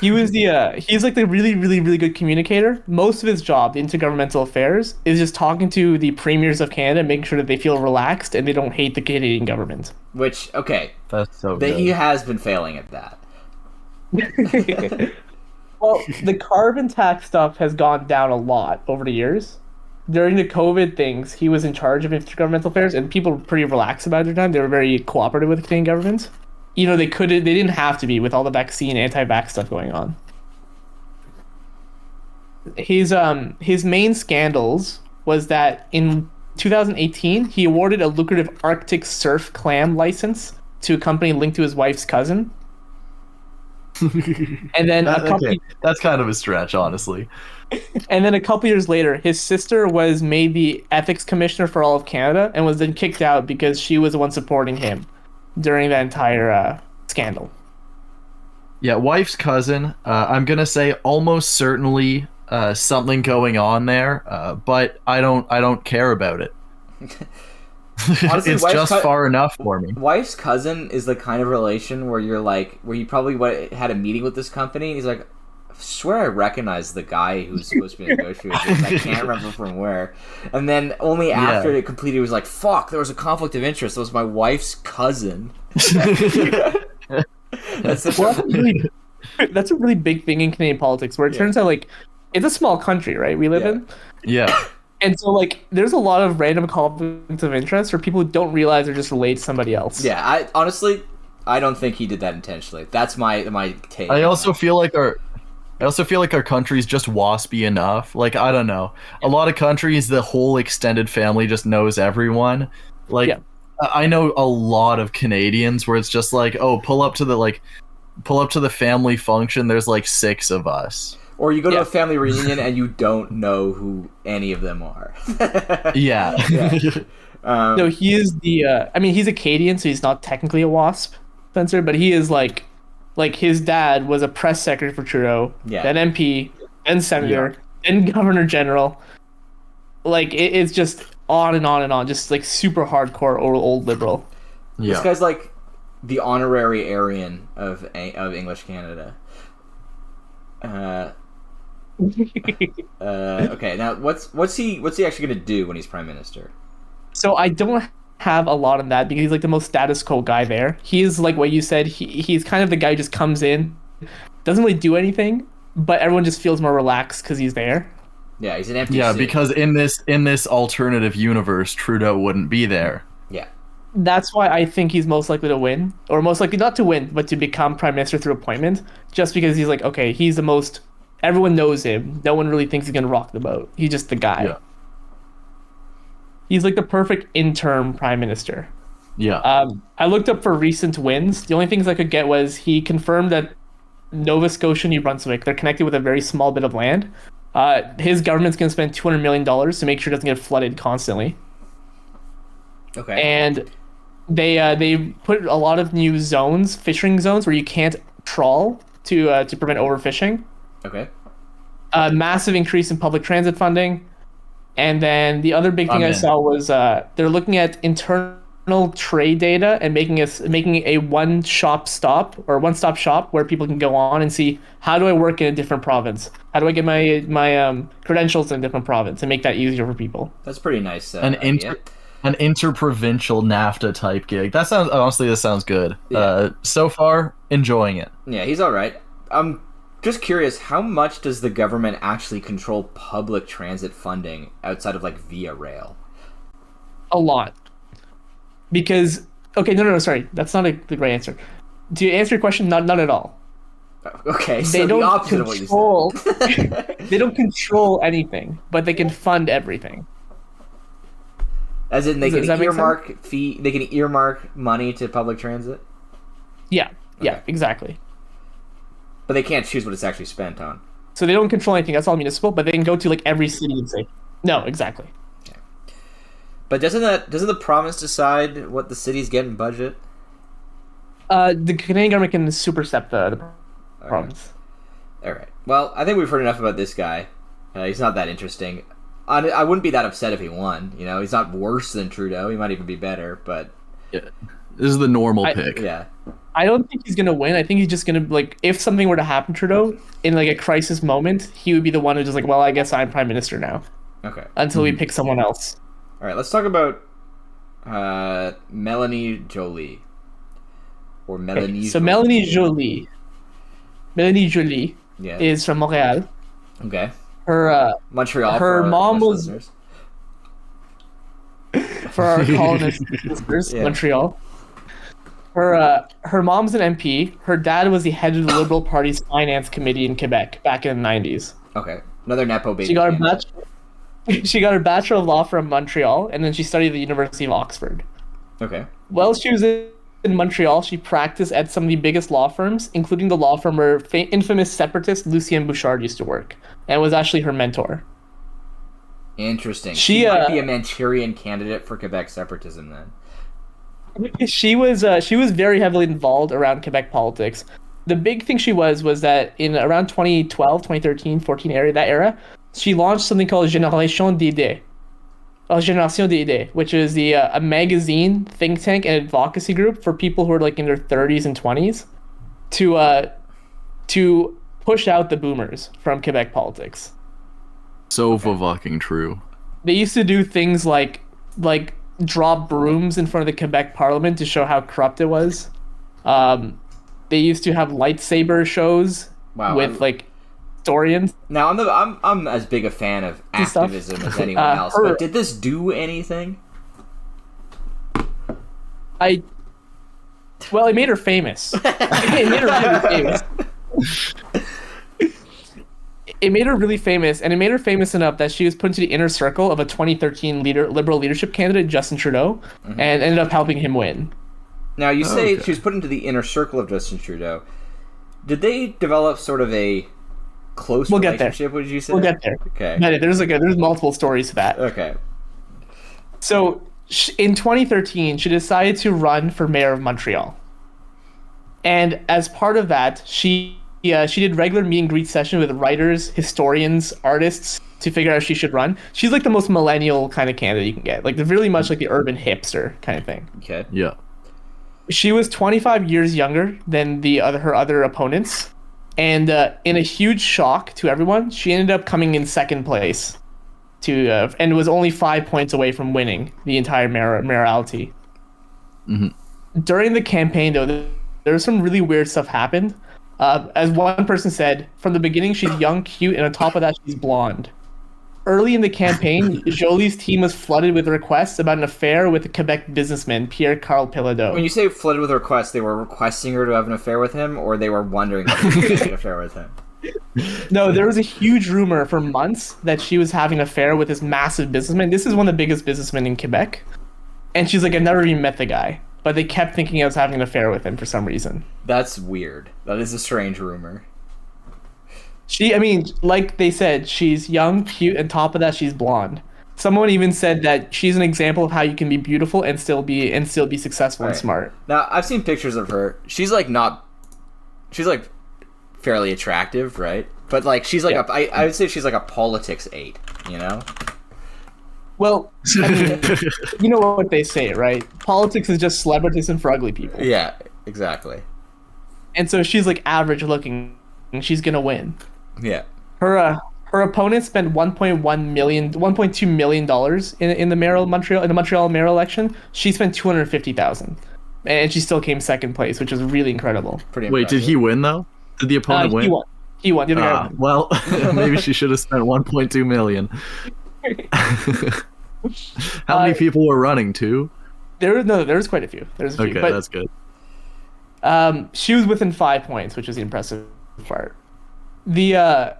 He was he's like the really, really, really good communicator. Most of his job, the intergovernmental affairs, is just talking to the premiers of Canada, making sure that they feel relaxed and they don't hate the Canadian government. Which, okay. That's so good. He has been failing at that. Well, the carbon tax stuff has gone down a lot over the years. During the COVID things, he was in charge of intergovernmental affairs, and people were pretty relaxed about it at the time. They were very cooperative with the Canadian government. You know, they didn't have to be with all the vaccine, anti-vax stuff going on. His main scandals was that in 2018, he awarded a lucrative Arctic surf clam license to a company linked to his wife's cousin. And then that's kind of a stretch, honestly. And then a couple years later, his sister was made the ethics commissioner for all of Canada and was then kicked out because she was the one supporting him during that entire scandal. Yeah, wife's cousin. I'm gonna say almost certainly something going on there, but I don't care about it. Honestly, It's just far enough for me. Wife's cousin is the kind of relation where you're like, where you probably had a meeting with this company, and he's like, I swear I recognize the guy who's supposed to be negotiating this. I can't remember from where. And then only after it completed, he was like, fuck, there was a conflict of interest. It was my wife's cousin. That's such That's a really big thing in Canadian politics, where it turns out, like, it's a small country, right? We live in. Yeah. And so, like, there's a lot of random conflicts of interest for people who don't realize they're just related to somebody else. Yeah, I honestly don't think he did that intentionally. That's my take. I also feel like our country's just waspy enough. Like, I don't know. A lot of countries, the whole extended family just knows everyone. Like, I know a lot of Canadians where it's just like, oh, pull up to the family function. There's like 6 of us. Or you go to a family reunion and you don't know who any of them are. Yeah. No, he is the. I mean, he's a Canadian, so he's not technically a WASP, Spencer, but he is like his dad was a press secretary for Trudeau, then MP, then senator, then governor general. Like, it's just on and on and on, just like super hardcore old liberal. Yeah. This guy's like the honorary Aryan of English Canada. Okay, now what's he actually going to do when he's prime minister? So I don't have a lot on that because he's like the most status quo guy there. He's like what you said. He's kind of the guy who just comes in, doesn't really do anything, but everyone just feels more relaxed because he's there. Yeah, he's an empty seat. Because in this alternative universe, Trudeau wouldn't be there. Yeah. That's why I think he's most likely to win, or most likely not to win, but to become prime minister through appointment, just because he's like, okay, he's the most. Everyone knows him. No one really thinks he's gonna rock the boat. He's just the guy. Yeah. He's like the perfect interim prime minister. Yeah. I looked up for recent wins. The only things I could get was he confirmed that Nova Scotia and New Brunswick, they're connected with a very small bit of land. His government's gonna spend $200 million to make sure it doesn't get flooded constantly. Okay. And they put a lot of new zones, fishing zones, where you can't trawl to prevent overfishing. Okay. Massive increase in public transit funding, and then the other big thing I saw was they're looking at internal trade data and making a one-stop shop where people can go on and see, how do I work in a different province? How do I get my credentials in a different province and make that easier for people? That's pretty nice. An interprovincial NAFTA type gig. That sounds good. Yeah. So far, enjoying it. Yeah, he's all right. I'm just curious, how much does the government actually control public transit funding outside of like Via Rail? A lot. Because sorry, that's not the right answer. To answer your question, not at all. Okay, so the opposite of what you said. They don't control anything, but they can fund everything. As in, they can earmark money to public transit? Yeah, exactly. But they can't choose what it's actually spent on. So they don't control anything. That's all municipal, but they can go to like every city and say, no, exactly. Okay. But doesn't the province decide what the cities get in budget? The Canadian government can supersede the province. All right. Well, I think we've heard enough about this guy. He's not that interesting. I wouldn't be that upset if he won. You know, he's not worse than Trudeau. He might even be better, but... Yeah. This is the normal pick. Yeah. I don't think he's going to win. I think he's just going to, like, if something were to happen to Trudeau, in, like, a crisis moment, he would be the one who's just like, well, I guess I'm prime minister now. Okay. Until we pick someone else. All right, let's talk about Melanie Joly. Or Melanie So Melanie Joly. Melanie Joly is from Montreal. Okay. Her Montreal. Her mom was listeners. For our colonist listeners, Montreal. Her mom's an MP. Her dad was the head of the Liberal Party's finance committee in Quebec back in the 90s. Okay, another nepo baby. She got her Bachelor of Law from Montreal, and then she studied at the University of Oxford. Okay. While she was in Montreal, she practiced at some of the biggest law firms, including the law firm where infamous separatist Lucien Bouchard used to work, and was actually her mentor. Interesting. She might be a Manchurian candidate for Quebec separatism then. She was very heavily involved around Quebec politics. the big thing she was that in around 2012, 2013, 14 area, that era, she launched something called Génération d'Idées. Génération d'Idées, which is a magazine, think tank, and advocacy group for people who are like in their 30s and 20s to push out the boomers from Quebec politics. So fucking true. They used to do things like drop brooms in front of the Quebec Parliament to show how corrupt it was. They used to have lightsaber shows with like historians. Now I'm as big a fan of activism as anyone else, but did this do anything? Well, it made her famous. It made her really famous. It made her really famous, and it made her famous enough that she was put into the inner circle of a 2013 Liberal leadership candidate, Justin Trudeau, and ended up helping him win. Now, you say she was put into the inner circle of Justin Trudeau. Did they develop sort of a close relationship, would you say? We'll get there. Okay. There's multiple stories to that. Okay. So, in 2013, she decided to run for mayor of Montreal. And as part of that, she did regular meet and greet session with writers, historians, artists to figure out if she should run. She's like the most millennial kind of candidate you can get. Like, they're really much like the urban hipster kind of thing. Okay. Yeah. She was 25 years younger than her other opponents. And in a huge shock to everyone, she ended up coming in second place and was only 5 points away from winning the entire mayoralty. Mm-hmm. During the campaign, though, there was some really weird stuff happened. As one person said, from the beginning, she's young, cute, and on top of that, she's blonde. Early in the campaign, Joly's team was flooded with requests about an affair with a Quebec businessman, Pierre-Carl Piladeau. When you say flooded with requests, they were requesting her to have an affair with him, or they were wondering if she could have an affair with him? No, there was a huge rumor for months that she was having an affair with this massive businessman. This is one of the biggest businessmen in Quebec. And she's like, I've never even met the guy. But they kept thinking I was having an affair with him for some reason. That's weird. That is a strange rumor. Like they said, she's young, cute, and top of that, she's blonde. Someone even said that she's an example of how you can be beautiful and still be successful and smart. Now, I've seen pictures of her. She's like fairly attractive, right? But like she's like I would say she's like a politics 8, you know? Well, you know what they say, right? Politics is just celebritism for ugly people. Yeah, exactly. And so she's like average looking, and she's gonna win. Yeah. Her opponent spent $1.2 million in the Montreal mayoral election. She spent $250,000, and she still came second place, which was really incredible. Pretty impressive. Wait, did he win though? Did the opponent win? He won. The other guy won. Well, maybe she should have spent $1.2 million. How many people were running? 2? There was quite a few. There's a few. Okay, but, that's good. She was within 5 points, which is the impressive part. The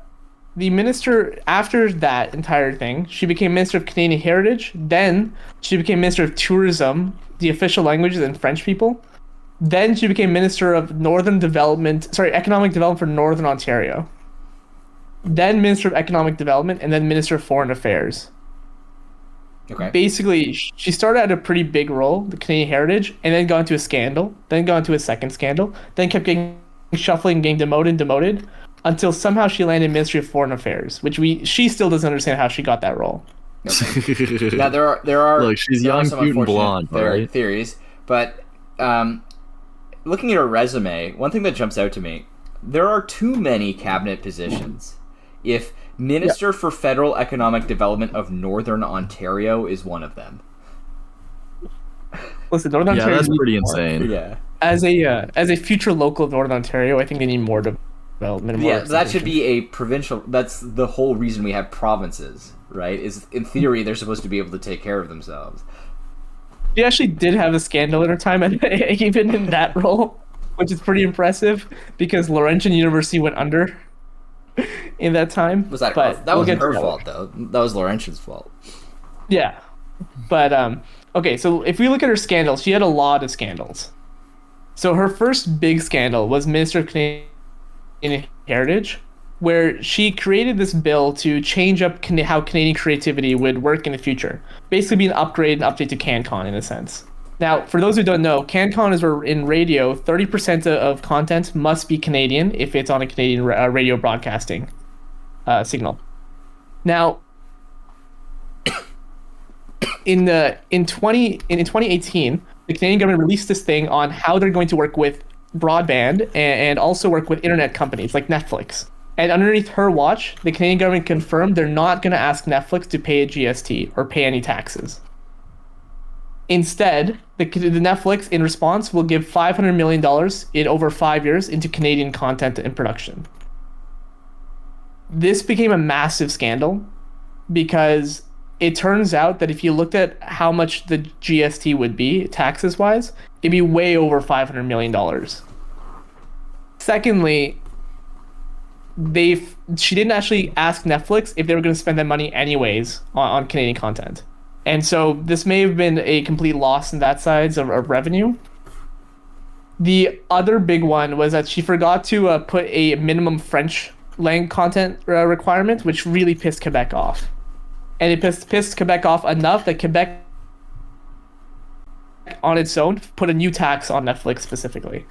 minister, after that entire thing, she became Minister of Canadian Heritage. Then she became Minister of Tourism, the official languages, and French people. Then she became Minister of Economic Development for Northern Ontario. Then Minister of Economic Development, and then Minister of Foreign Affairs. Okay. Basically, she started at a pretty big role, the Canadian Heritage, and then got into a scandal, then got into a second scandal, then kept getting shuffling, getting demoted, until somehow she landed Ministry of Foreign Affairs, which she still doesn't understand how she got that role. Okay. Now there are look, she's young, cute, and blonde, right? Theories, but looking at her resume, one thing that jumps out to me: there are too many cabinet positions. If Minister for Federal Economic Development of Northern Ontario is one of them. Listen, Northern Ontario. Yeah, that's pretty insane. Yeah. As a future local of Northern Ontario, I think they need more development. Yeah, that should be a provincial. That's the whole reason we have provinces, right? Is in theory they're supposed to be able to take care of themselves. She actually did have a scandal in her time, even in that role, which is pretty impressive because Laurentian University went under in that time. Was that her? That wasn't her fault, though. That was Laurentian's fault. Yeah, but okay. So if we look at her scandals, she had a lot of scandals. So her first big scandal was Minister of Canadian Heritage, where she created this bill to change up how Canadian creativity would work in the future. Basically be an upgrade and update to CanCon in a sense. Now, for those who don't know, CanCon is where in radio, 30% of content must be Canadian if it's on a Canadian radio broadcasting signal. Now, in 2018, the Canadian government released this thing on how they're going to work with broadband and also work with internet companies like Netflix. And underneath her watch, the Canadian government confirmed they're not going to ask Netflix to pay a GST or pay any taxes. Instead, the Netflix, in response, will give $500 million in over 5 years into Canadian content and production. This became a massive scandal because it turns out that if you looked at how much the GST would be, taxes-wise, it'd be way over $500 million. Secondly, she didn't actually ask Netflix if they were going to spend that money anyways on Canadian content. And so this may have been a complete loss in that side of revenue. The other big one was that she forgot to put a minimum French language content requirement, which really pissed Quebec off. And it pissed Quebec off enough that Quebec, on its own, put a new tax on Netflix specifically.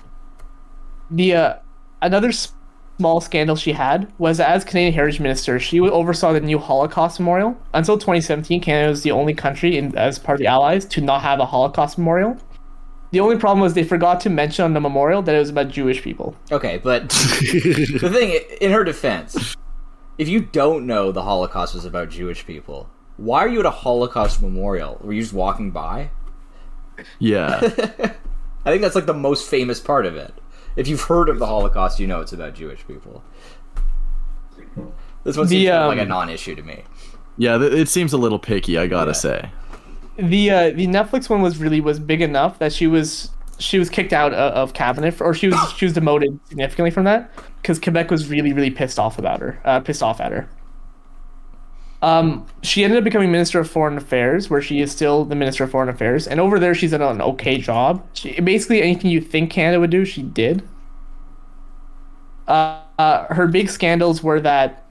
Another small scandal she had was that as Canadian Heritage Minister, she oversaw the new Holocaust Memorial. Until 2017, Canada was the only country as part of the Allies to not have a Holocaust Memorial. The only problem was they forgot to mention on the memorial that it was about Jewish people. Okay, but the thing, in her defense, if you don't know the Holocaust was about Jewish people, why are you at a Holocaust Memorial? Were you just walking by? Yeah. I think that's like the most famous part of it. If you've heard of the Holocaust, you know it's about Jewish people. This one seems like a non-issue to me. Yeah, it seems a little picky, I gotta say. The Netflix one was big enough that she was kicked out of cabinet, or she was demoted significantly from that because Quebec was really pissed off at her. She ended up becoming Minister of Foreign Affairs, where she is still the Minister of Foreign Affairs, and over there she's done an okay job. Basically anything you think Canada would do, she did. Her big scandals were that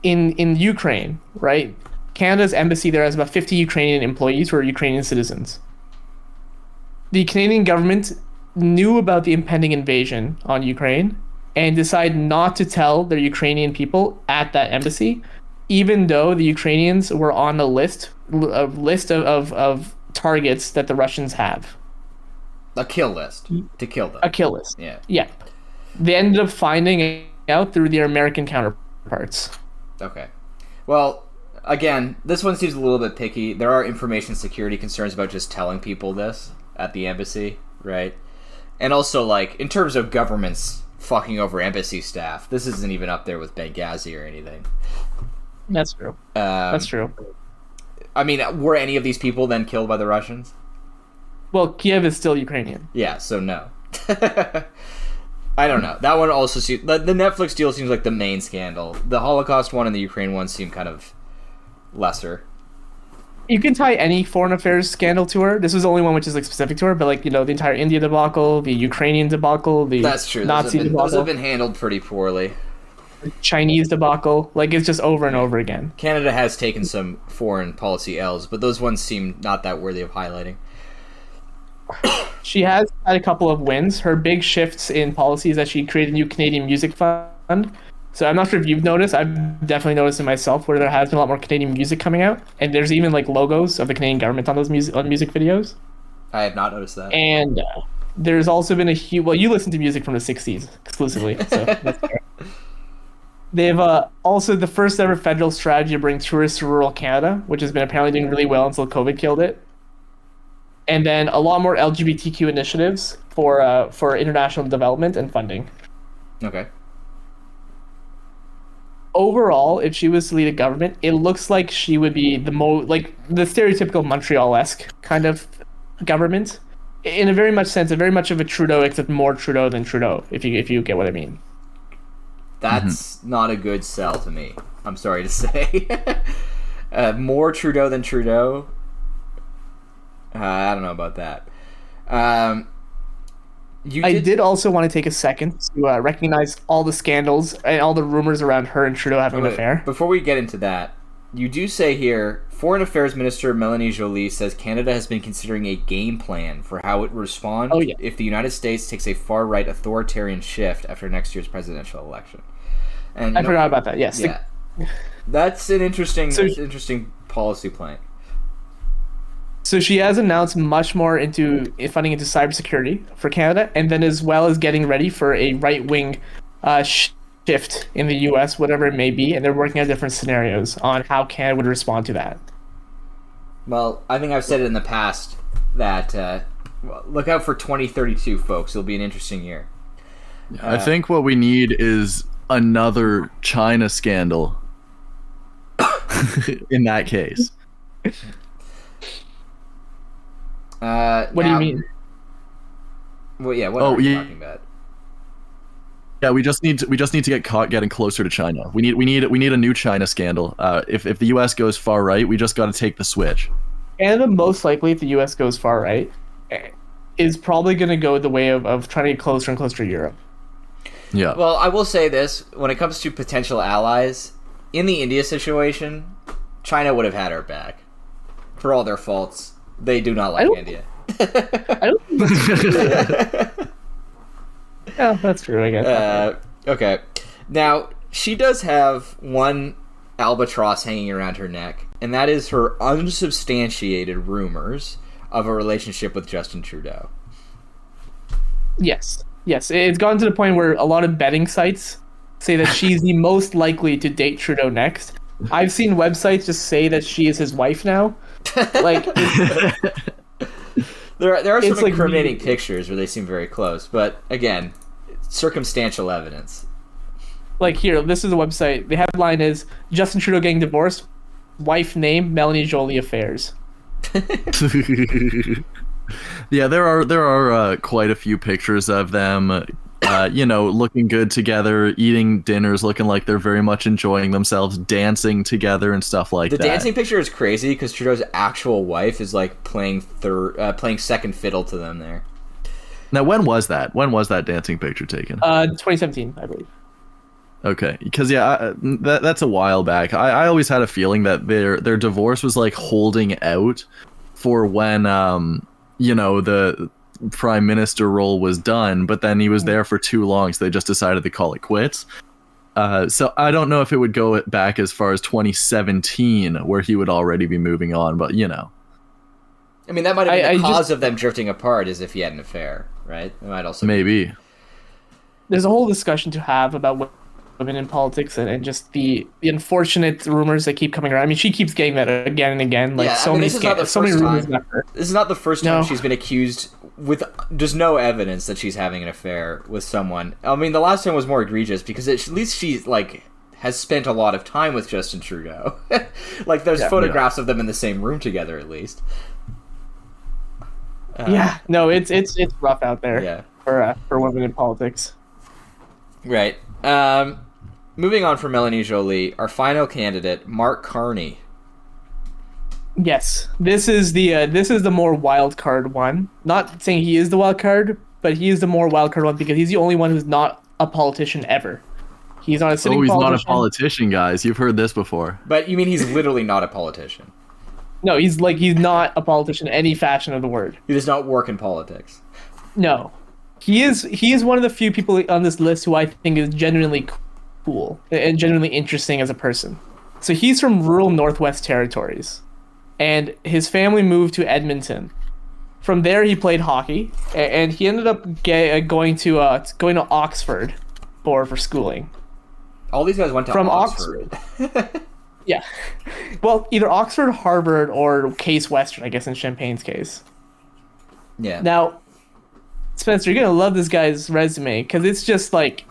in Ukraine, right? Canada's embassy there has about 50 Ukrainian employees who are Ukrainian citizens. The Canadian government knew about the impending invasion on Ukraine and decided not to tell their Ukrainian people at that embassy, even though the Ukrainians were on a list of targets that the Russians have. A kill list. To kill them. A kill list. Yeah. They ended up finding out through their American counterparts. Okay. Well, again, this one seems a little bit picky. There are information security concerns about just telling people this at the embassy, right? And also, like, in terms of governments fucking over embassy staff, this isn't even up there with Benghazi or anything. That's true. That's true. I mean, were any of these people then killed by the Russians? Well, Kiev is still Ukrainian. Yeah, so no. I don't know. That one also seems... The Netflix deal seems like the main scandal. The Holocaust one and the Ukraine one seem kind of lesser. You can tie any foreign affairs scandal to her. This was the only one which is like specific to her, but like, you know, the entire India debacle, the Ukrainian debacle, the That's true. Nazi debacle. Those have been handled pretty poorly. Chinese debacle. Like, it's just over and over again. Canada has taken some foreign policy L's, but those ones seem not that worthy of highlighting. She has had a couple of wins. Her big shifts in policy is that she created a new Canadian music fund. So I'm not sure if you've noticed. I've definitely noticed it myself where there has been a lot more Canadian music coming out, and there's even like logos of the Canadian government on those music videos. I have not noticed that. And there's also been a huge. Well, you listen to music from the '60s exclusively, so that's fair. They've also the first ever federal strategy to bring tourists to rural Canada, which has been apparently doing really well until COVID killed it. And then a lot more LGBTQ initiatives for international development and funding. Okay. Overall, if she was to lead a government, it looks like she would be the the stereotypical Montreal-esque kind of government, in a very much of a Trudeau, except more Trudeau than Trudeau, if you get what I mean. That's not a good sell to me. I'm sorry to say. More Trudeau than Trudeau. I don't know about that. I did also want to take a second to recognize all the scandals and all the rumors around her and Trudeau having an affair. Before we get into that, you do say here Foreign Affairs Minister Melanie Joly says Canada has been considering a game plan for how it would respond if the United States takes a far-right authoritarian shift after next year's presidential election. And I forgot about that. Yes. Yeah, that's an interesting policy plank. So she has announced much more into funding into cybersecurity for Canada, and then as well as getting ready for a right-wing shift in the U.S., whatever it may be, and they're working on different scenarios on how Canada would respond to that. Well, I think I've said it in the past that look out for 2032, folks. It'll be an interesting year. I think what we need is another China scandal in that case. What do you mean? Well, yeah. What are you talking about? Yeah, we just need to get caught getting closer to China. We need a new China scandal. If the U.S. goes far right, we just got to take the switch. Canada, most likely, if the U.S. goes far right, is probably going to go the way of trying to get closer and closer to Europe. Yeah. Well, I will say this: when it comes to potential allies in the India situation, China would have had our back. For all their faults, they do not like India. I don't. Yeah, that's true, I guess. Okay. Now, she does have one albatross hanging around her neck, and that is her unsubstantiated rumors of a relationship with Justin Trudeau. Yes. It's gotten to the point where a lot of betting sites say that she's the most likely to date Trudeau next. I've seen websites just say that she is his wife now. Like, there are some incriminating pictures where they seem very close, but again, circumstantial evidence. Like here, this is a website. The headline is Justin Trudeau getting divorced. Wife name Melanie Joly affairs. Yeah, there are quite a few pictures of them, looking good together, eating dinners, looking like they're very much enjoying themselves, dancing together and stuff like that. The dancing picture is crazy because Trudeau's actual wife is like playing second fiddle to them there. Now, when was that? When was that dancing picture taken? 2017, I believe. Okay, because that's a while back. I always had a feeling that their divorce was like holding out for when the prime minister role was done, but then he was there for too long, so they just decided to call it quits. So I don't know if it would go back as far as 2017, where he would already be moving on, but I mean, that might have been the cause of them drifting apart, is if he had an affair, right? It might also maybe. There's a whole discussion to have about women in politics and just the unfortunate rumors that keep coming around. I mean, she keeps getting that again and again. Like so many rumors about her. This is not the first time she's been accused with just no evidence that she's having an affair with someone. I mean, the last time was more egregious because at least she's like has spent a lot of time with Justin Trudeau. Like there's photographs of them in the same room together at least. It's rough out there for women in politics. Right. Moving on from Melanie Joly, our final candidate, Mark Carney. Yes, this is the more wild card one. Not saying he is the wild card, but he is the more wild card one because he's the only one who's not a politician ever. He's not a sitting politician. Not a politician, guys. You've heard this before. But you mean he's literally not a politician? No, he's not a politician in any fashion of the word. He does not work in politics. No. He is one of the few people on this list who I think is genuinely cool and genuinely interesting as a person. So he's from rural Northwest Territories, and his family moved to Edmonton. From there, he played hockey, and he ended up going to Oxford for schooling. All these guys went to Oxford. Yeah. Well, either Oxford, Harvard, or Case Western, I guess, in Champagne's case. Yeah. Now, Spencer, you're going to love this guy's resume because it's just like,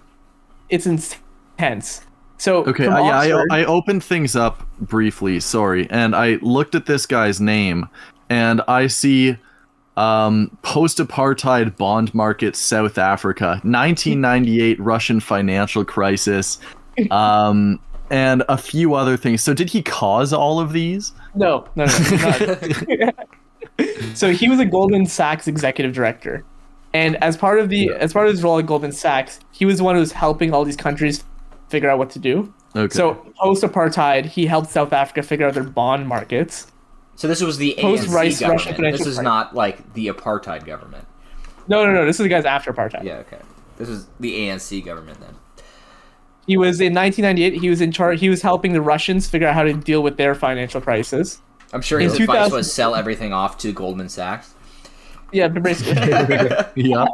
it's intense. So, okay, I opened things up briefly, sorry, and I looked at this guy's name, and I see post-apartheid bond market South Africa, 1998 Russian financial crisis, and a few other things. So did he cause all of these? No. So he was a Goldman Sachs executive director. And as part of his role at Goldman Sachs, he was the one who was helping all these countries figure out what to do. Okay. So post-apartheid, he helped South Africa figure out their bond markets. So this was the Post-Rice ANC Russian government. financial This is crisis. not like the apartheid government. No. This is the guys after apartheid. Yeah, okay. This is the ANC government then. He was in 1998. He was in charge. He was helping the Russians figure out how to deal with their financial crisis. I'm sure In his advice 2000 was sell everything off to Goldman Sachs. Yeah, but basically. Yeah.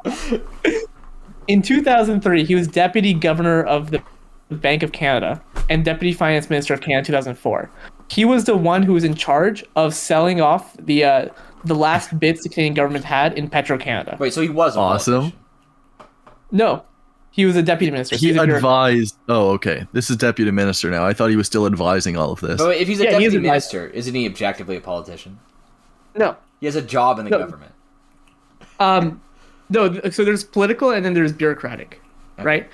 In 2003, he was deputy governor of the Bank of Canada and deputy finance minister of Canada in 2004. He was the one who was in charge of selling off the last bits the Canadian government had in Petro-Canada. Wait, so he was a Awesome. politician. No, he was a deputy minister. He He's a bureaucrat. advised. Oh, okay. This is deputy minister now. I thought he was still advising all of this. But wait, if he's a Yeah, he is deputy a minister, isn't he objectively a politician? No. He has a job in the No. government. No, so there's political and then there's bureaucratic, right?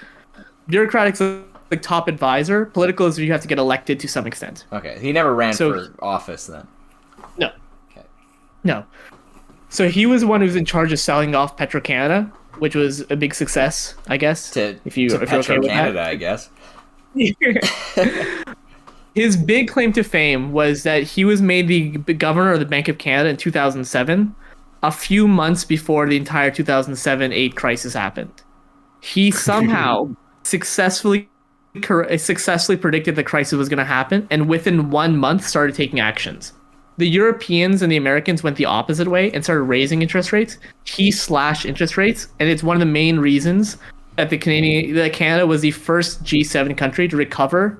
Bureaucratic's like top advisor. Political is you have to get elected to some extent. Okay, he never ran So- for office then. No. Okay. No. So he was the one who was in charge of selling off Petro-Canada, which was a big success, I guess. To if you're okay with Petro-Canada, I guess. His big claim to fame was that he was made the governor of the Bank of Canada in 2007, a few months before the entire 2007-8 crisis happened. He somehow successfully predicted the crisis was going to happen, and within 1 month started taking actions. The Europeans and the Americans went the opposite way and started raising interest rates. He slashed interest rates, and it's one of the main reasons that Canada was the first G7 country to recover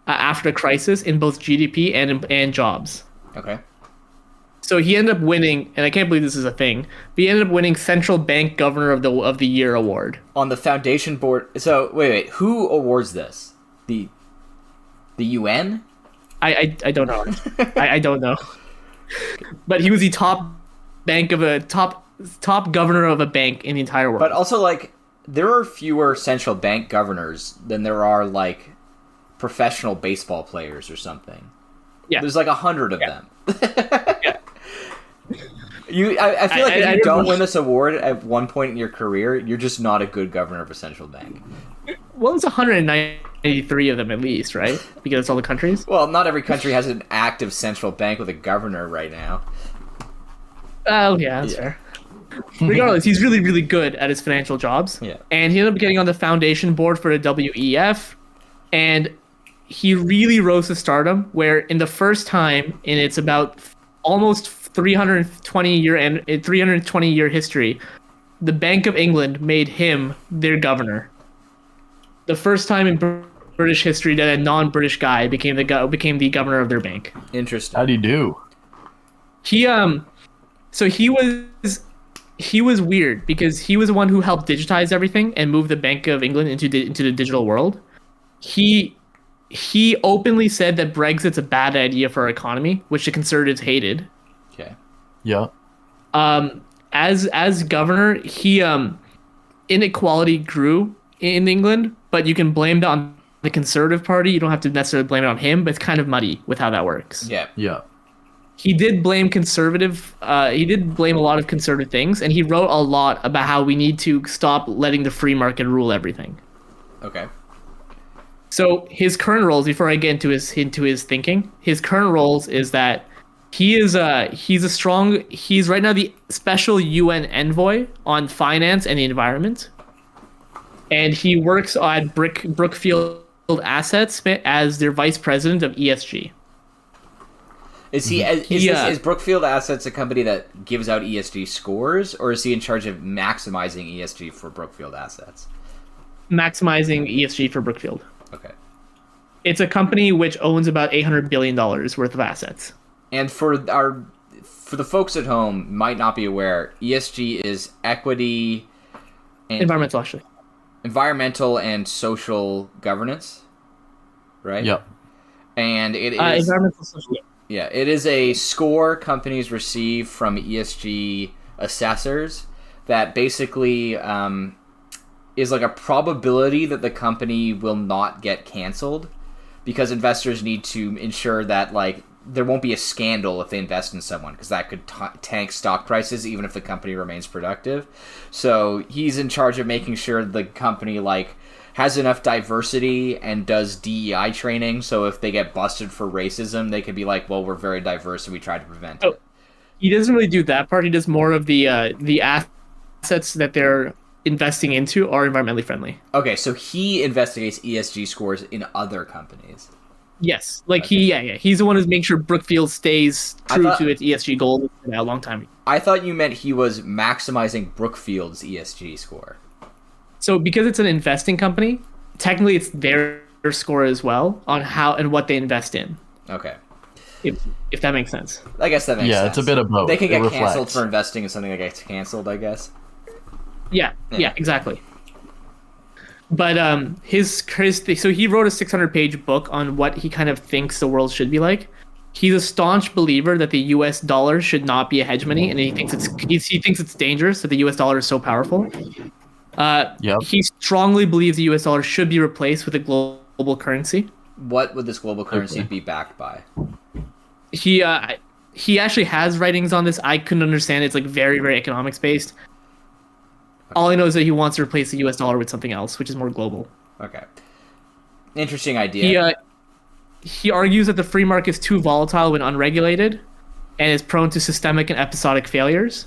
after the crisis in both GDP and jobs. Okay. So he ended up winning, and I can't believe this is a thing, but he ended up winning Central Bank Governor of the Year award. On the foundation board. So wait, who awards this? The UN? I don't know. I don't know. But he was the top governor of a bank in the entire world. But also, like, there are fewer central bank governors than there are, like, professional baseball players or something. Yeah. There's like 100 of them. Yeah. I feel like if I you don't remember- win this award at one point in your career, you're just not a good governor of a central bank. Well, there's 193 of them at least, right? Because it's all the countries. Well, not every country has an active central bank with a governor right now. Oh, yeah, that's fair. Regardless, he's really, really good at his financial jobs. Yeah. And he ended up getting on the foundation board for the WEF. And he really rose to stardom, where in the first time in its about almost 320 year history, the Bank of England made him their governor. The first time in British history that a non-British guy became the governor of their bank. Interesting. How'd he do? So he was weird because he was the one who helped digitize everything and move the Bank of England into the digital world. He openly said that Brexit's a bad idea for our economy, which the Conservatives hated. Okay. Yeah. As governor, inequality grew in England, but you can blame it on the Conservative Party. You don't have to necessarily blame it on him, but it's kind of muddy with how that works. Yeah. Yeah. He did blame a lot of conservative things, and he wrote a lot about how we need to stop letting the free market rule everything. Okay. So his current roles, before I get into his thinking, his current roles is that he's right now the special UN envoy on finance and the environment, and he works on Brookfield Assets as their vice president of ESG. Is Brookfield Assets a company that gives out ESG scores, or is he in charge of maximizing ESG for Brookfield Assets? Maximizing ESG for Brookfield. Okay. It's a company which owns about $800 billion worth of assets. And for the folks at home might not be aware, ESG is equity and environmental and social governance, right? Yep. And it is environmental social. Yeah, it is a score companies receive from ESG assessors that basically is like a probability that the company will not get canceled, because investors need to ensure that like there won't be a scandal if they invest in someone, because that could tank stock prices even if the company remains productive. So he's in charge of making sure the company like has enough diversity and does DEI training, so if they get busted for racism, they could be like, well, we're very diverse and we try to prevent it. He doesn't really do that part. He does more of the assets that they're investing into are environmentally friendly. Okay, so he investigates ESG scores in other companies. Yes, like he's the one who's making sure Brookfield stays true to its ESG goals for a long time. I thought you meant he was maximizing Brookfield's ESG score. So because it's an investing company, technically it's their score as well on how and what they invest in. Okay. If that makes sense. I guess that makes sense. Yeah, it's a bit of both. They can get canceled for investing in something that gets canceled, I guess. Yeah, exactly. But so he wrote a 600-page book on what he kind of thinks the world should be like. He's a staunch believer that the U.S. dollar should not be a hegemony, and he thinks it's dangerous that the U.S. dollar is so powerful. He strongly believes the U.S. dollar should be replaced with a global currency. What would this global currency be backed by? He actually has writings on this. I couldn't understand it. It's like very, very economics based. All I know is that he wants to replace the U.S. dollar with something else, which is more global. Okay. Interesting idea. He argues that the free market is too volatile when unregulated and is prone to systemic and episodic failures.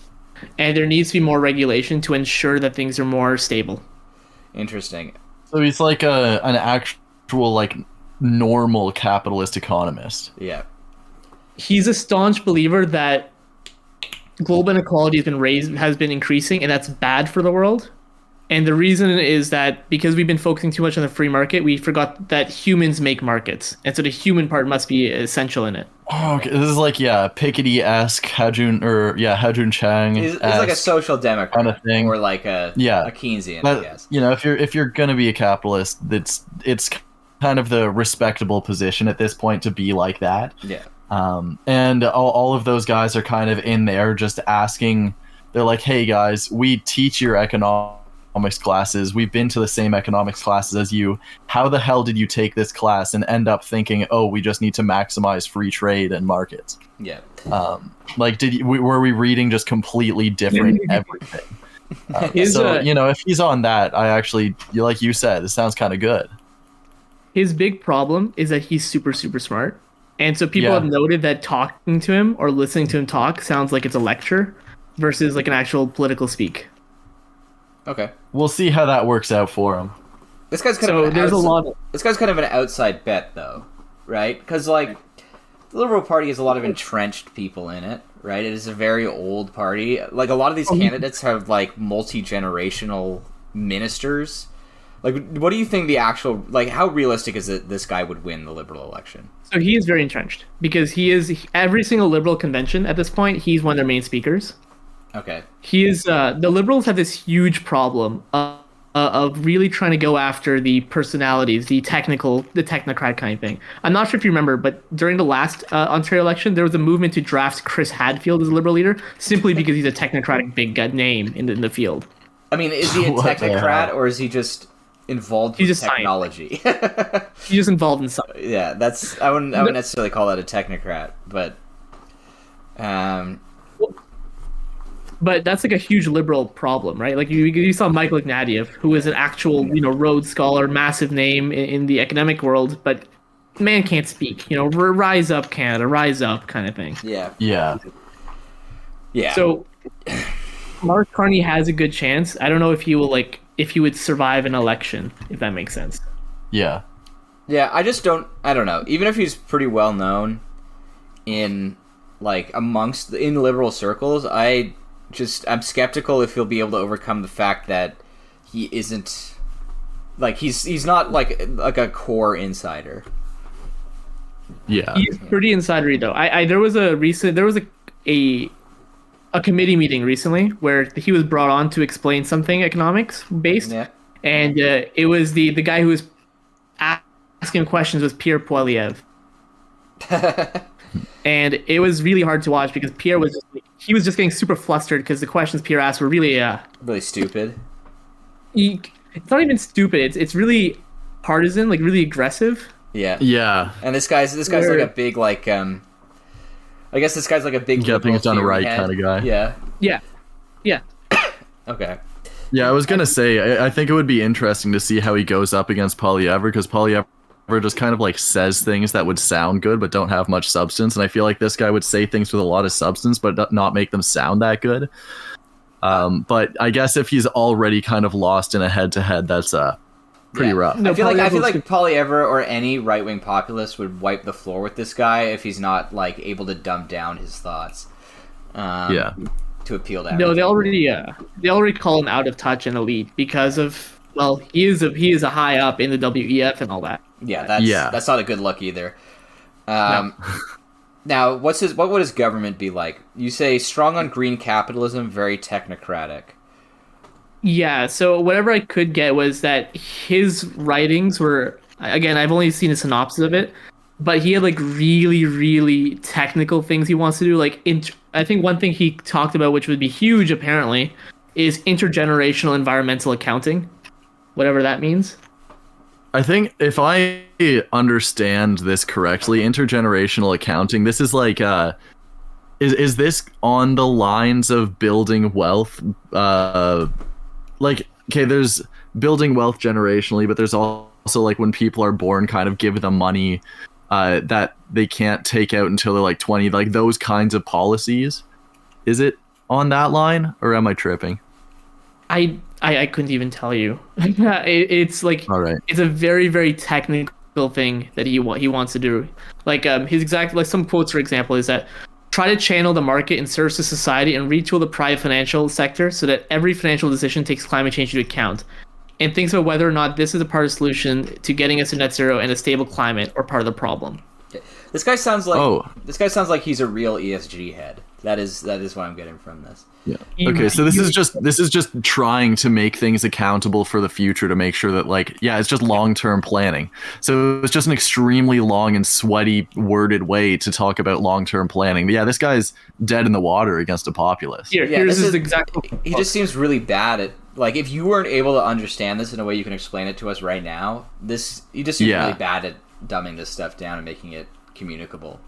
And there needs to be more regulation to ensure that things are more stable. Interesting. So he's like an actual, like, normal capitalist economist. Yeah. He's a staunch believer that global inequality has been increasing, and that's bad for the world. And the reason is that because we've been focusing too much on the free market, we forgot that humans make markets, and so the human part must be essential in it. Oh, okay. This is like Piketty-esque Hajun Chang. It's like a social democrat kind of thing, or like a Keynesian, I guess. You know, if you're gonna be a capitalist, it's kind of the respectable position at this point to be like that. Yeah. And all of those guys are kind of in there just asking. They're like, hey guys, we teach your economics classes. We've been to the same economics classes as you. How the hell did you take this class and end up thinking, oh, we just need to maximize free trade and markets? Yeah. Like, were we reading just completely different everything? You know, if he's on that, I actually, like you said, it sounds kind of good. His big problem is that he's super, super smart. And so people have noted that talking to him or listening to him talk sounds like it's a lecture versus like an actual political speak. Okay. We'll see how that works out for him. This guy's kind of an outside bet, though, right? Because, like, the Liberal Party has a lot of entrenched people in it, right? It is a very old party. Like, a lot of these candidates have, like, multi-generational ministers. Like, what do you think the actual, like, how realistic is it this guy would win the Liberal election? So he is very entrenched because every single Liberal convention at this point, he's one of their main speakers. Okay. The Liberals have this huge problem of really trying to go after the personalities, the technocrat kind of thing. I'm not sure if you remember, but during the last Ontario election, there was a movement to draft Chris Hadfield as a Liberal leader simply because he's a technocratic big name in the field. I mean, is he a technocrat or is he just involved with technology? He's just involved in science. Yeah, I wouldn't necessarily call that a technocrat, but But that's like a huge Liberal problem, right? Like you saw Michael Ignatieff, who is an actual, Rhodes Scholar, massive name in the academic world, but man can't speak. Rise up, Canada, rise up, kind of thing. Yeah. Yeah. Yeah. So Mark Carney has a good chance. I don't know if he would survive an election, if that makes sense. Yeah. Yeah, I don't know. Even if he's pretty well known in Liberal circles, I'm skeptical if he'll be able to overcome the fact that he isn't, like, he's not like a core insider. Yeah, he's pretty insidery though. There was a committee meeting recently where he was brought on to explain something economics based, and it was the guy who was asking questions was Pierre Poilievre. And it was really hard to watch because Pierre was just getting super flustered because the questions Pierre asked were really stupid. It's not even stupid. It's really partisan, like really aggressive. Yeah. Yeah. And this guy's like a big I guess this guy's like a big think it's done right kind of guy. Yeah. Yeah. Yeah. Okay. Yeah, I was gonna say, I think it would be interesting to see how he goes up against Poilievre, because Poilievre just kind of like says things that would sound good but don't have much substance, and I feel like this guy would say things with a lot of substance but not make them sound that good. But I guess if he's already kind of lost in a head-to-head, that's pretty rough. No, I feel like Poilievre or any right-wing populist would wipe the floor with this guy if he's not like able to dumb down his thoughts. To appeal to everything. No, they already call him out of touch and elite because of, well, he is a high up in the WEF and all that. Yeah, that's not a good look either. No. Now, what would his government be like? You say strong on green capitalism, very technocratic. Yeah, so whatever I could get was that his writings were, again, I've only seen a synopsis of it, but he had like really, really technical things he wants to do. Like, I think one thing he talked about, which would be huge apparently, is intergenerational environmental accounting, whatever that means. I think if I understand this correctly, intergenerational accounting, this is like, is this on the lines of building wealth? Like, okay, there's building wealth generationally, but there's also like when people are born, kind of give them money that they can't take out until they're like 20, like those kinds of policies. Is it on that line, or am I tripping? I couldn't even tell you. It's like, all right, it's a very, very technical thing that he wants to do. Like his exact, like some quotes, for example, is that try to channel the market in service to society and retool the private financial sector so that every financial decision takes climate change into account, and thinks about whether or not this is a part of the solution to getting us to net zero and a stable climate, or part of the problem. This guy sounds like he's a real ESG head. That is what I'm getting from this. Yeah. Okay, so this is just trying to make things accountable for the future, to make sure that, like, yeah, it's just long-term planning. So it's just an extremely long and sweaty worded way to talk about long-term planning. But yeah, this guy's dead in the water against a populist. Here's his exact. He just seems really bad at, like, if you weren't able to understand this in a way you can explain it to us right now, he just seems really bad at dumbing this stuff down and making it communicable.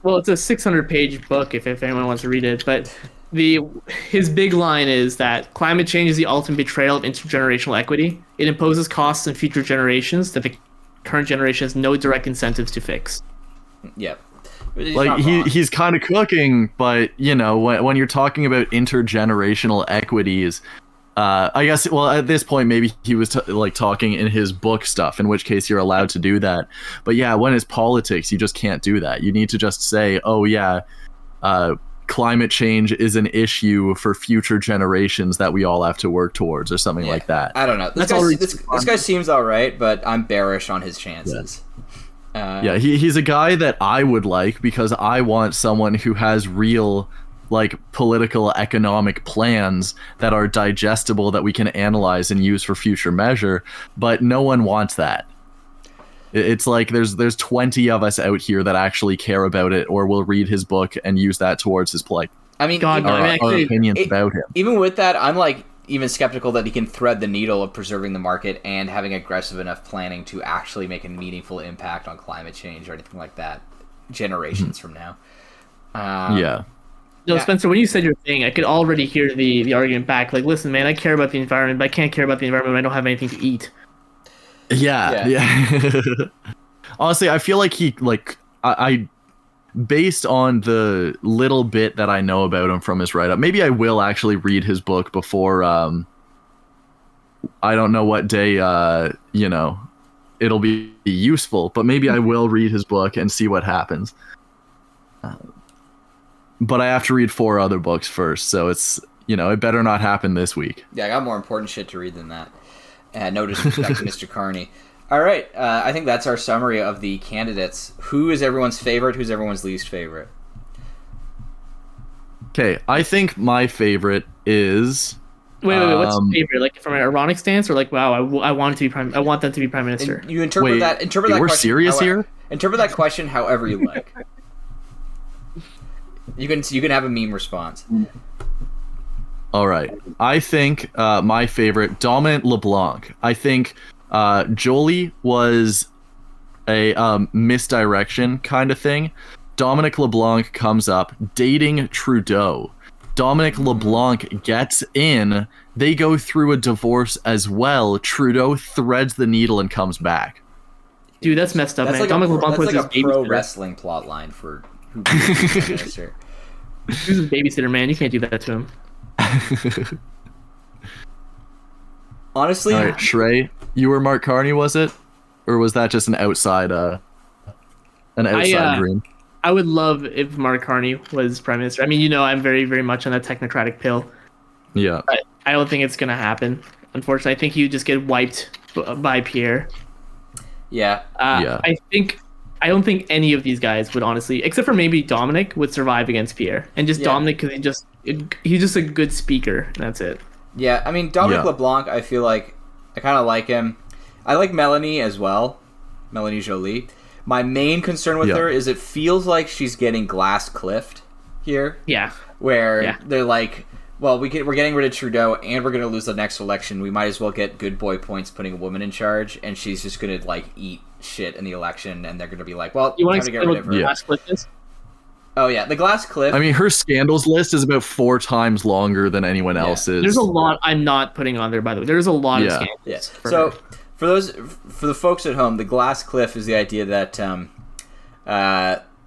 Well, it's a 600-page book if anyone wants to read it, but his big line is that climate change is the ultimate betrayal of intergenerational equity. It imposes costs on future generations that the current generation has no direct incentives to fix. Yep. Like, he's kind of cooking, but, you know, when you're talking about intergenerational equities, I guess, well, at this point, maybe he was talking in his book stuff, in which case you're allowed to do that. But yeah, when it's politics, you just can't do that. You need to just say, oh yeah, climate change is an issue for future generations that we all have to work towards, or something like that. I don't know. This guy seems all right, but I'm bearish on his chances. Yeah, he's a guy that I would like, because I want someone who has real, like, political economic plans that are digestible, that we can analyze and use for future measure. But no one wants that. It's like there's 20 of us out here that actually care about it, or will read his book and use that towards his plight. I mean, our opinions about him. Even with that, I'm like even skeptical that he can thread the needle of preserving the market and having aggressive enough planning to actually make a meaningful impact on climate change or anything like that generations from now. No, Spencer, when you said your thing, I could already hear the argument back. Like, listen, man, I care about the environment, but I can't care about the environment when I don't have anything to eat. Yeah. Honestly, I feel like I based on the little bit that I know about him from his write-up, maybe I will actually read his book before, I don't know what day, it'll be useful, but maybe I will read his book and see what happens. But I have to read 4 other books first, so it's, it better not happen this week. Yeah, I got more important shit to read than that. No disrespect to Mr. Carney. All right, I think that's our summary of the candidates. Who is everyone's favorite? Who's everyone's least favorite? Okay, I think my favorite is. Wait, what's your favorite? Like, from an ironic stance, or like, wow, I want them to be prime minister. And you interpret that. We're question, serious here. Interpret that question however you like. You can have a meme response. All right. I think my favorite, Dominic Leblanc. I think Joly was a misdirection kind of thing. Dominic Leblanc comes up dating Trudeau, Dominic LeBlanc gets in. They go through a divorce as well. Trudeau threads the needle and comes back. Dude, that's messed up, That's man. like Dominic LeBlanc was that's his like a pro babysitter. wrestling plot line for who can be the Prime Minister. He was his babysitter, man. You can't do that to him. Honestly, All right, Shrey, you were Mark Carney, was it? Or was that just an outside dream? I would love if Mark Carney was prime minister. I mean, you know, I'm very, very much on that technocratic pill. Yeah. But I don't think it's going to happen. Unfortunately, I think he would just get wiped by Pierre. yeah. Yeah. I don't think any of these guys would honestly, except for maybe Dominic, would survive against Pierre. And just Dominic, because he's just a good speaker. And that's it. Yeah, I mean, Dominic Yeah. LeBlanc, I feel like I kind of like him. I like Melanie as well, Melanie Joly. My main concern with her is it feels like she's getting glass cliffed here. Yeah. Where they're like, well, we're getting rid of Trudeau and we're going to lose the next election. We might as well get good boy points putting a woman in charge, and she's just going to like eat shit in the election, and they're going to be like, well, You want time to to get explain rid what of her. glass cliff is? Oh yeah, the glass cliff. I mean, her scandals list is about 4 times longer than anyone else's. There's a lot I'm not putting on there, by the way. There's a lot of scandals. Yeah. For So her. for the folks at home, the glass cliff is the idea that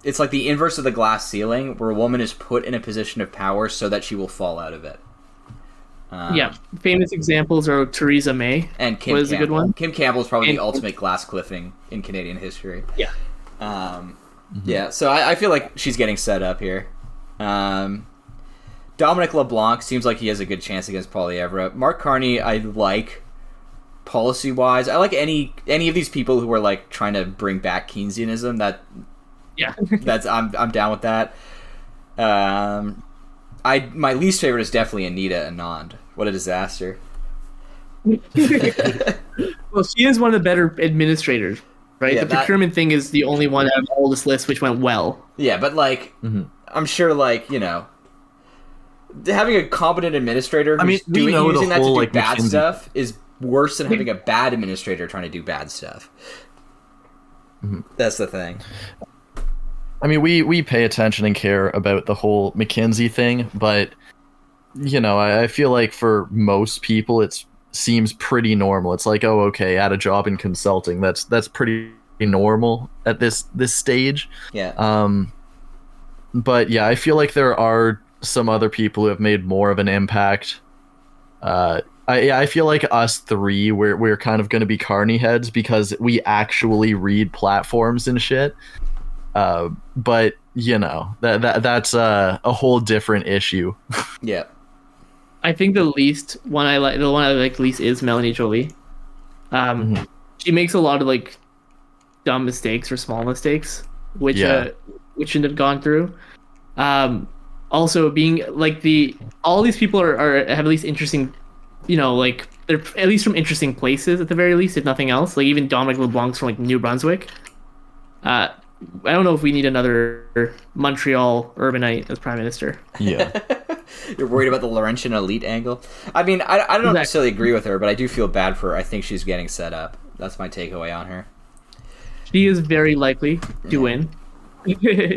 it's like the inverse of the glass ceiling, where a woman is put in a position of power so that she will fall out of it. Famous examples are Theresa May. And Kim was Campbell. a good one. Kim Campbell is probably And- the ultimate glass cliffing in Canadian history. Yeah. Yeah, so I feel like she's getting set up here. Dominic LeBlanc seems like he has a good chance against Poilievre. Mark Carney, I like policy-wise. I like any of these people who are like trying to bring back Keynesianism. I'm down with that. My least favorite is definitely Anita Anand. What a disaster. Well, she is one of the better administrators, right? Yeah, the procurement thing is the only one out of all this list which went well. Yeah, but like, I'm sure, like, you know, having a competent administrator who's using that to do bad McKinsey stuff is worse than having a bad administrator trying to do bad stuff. That's the thing. I mean, we pay attention and care about the whole McKinsey thing, but you know, I feel like for most people it seems pretty normal. It's like, oh, okay, at a job in consulting, that's pretty normal at this stage. Yeah. But yeah, I feel like there are some other people who have made more of an impact. I feel like us three, we're kind of going to be Carney heads because we actually read platforms and shit. But you know, that's a whole different issue. Yeah. I think the one I like least is Melanie Joly. She makes a lot of like dumb mistakes or small mistakes, which shouldn't have gone through. Also, being like all these people have at least interesting, you know, like they're at least from interesting places at the very least, if nothing else. Like even Dominic Leblanc's from like New Brunswick. I don't know if we need another Montreal urbanite as prime minister. Yeah. You're worried about the Laurentian elite angle? I mean, I don't necessarily agree with her, but I do feel bad for her. I think she's getting set up. That's my takeaway on her. She is very likely to win.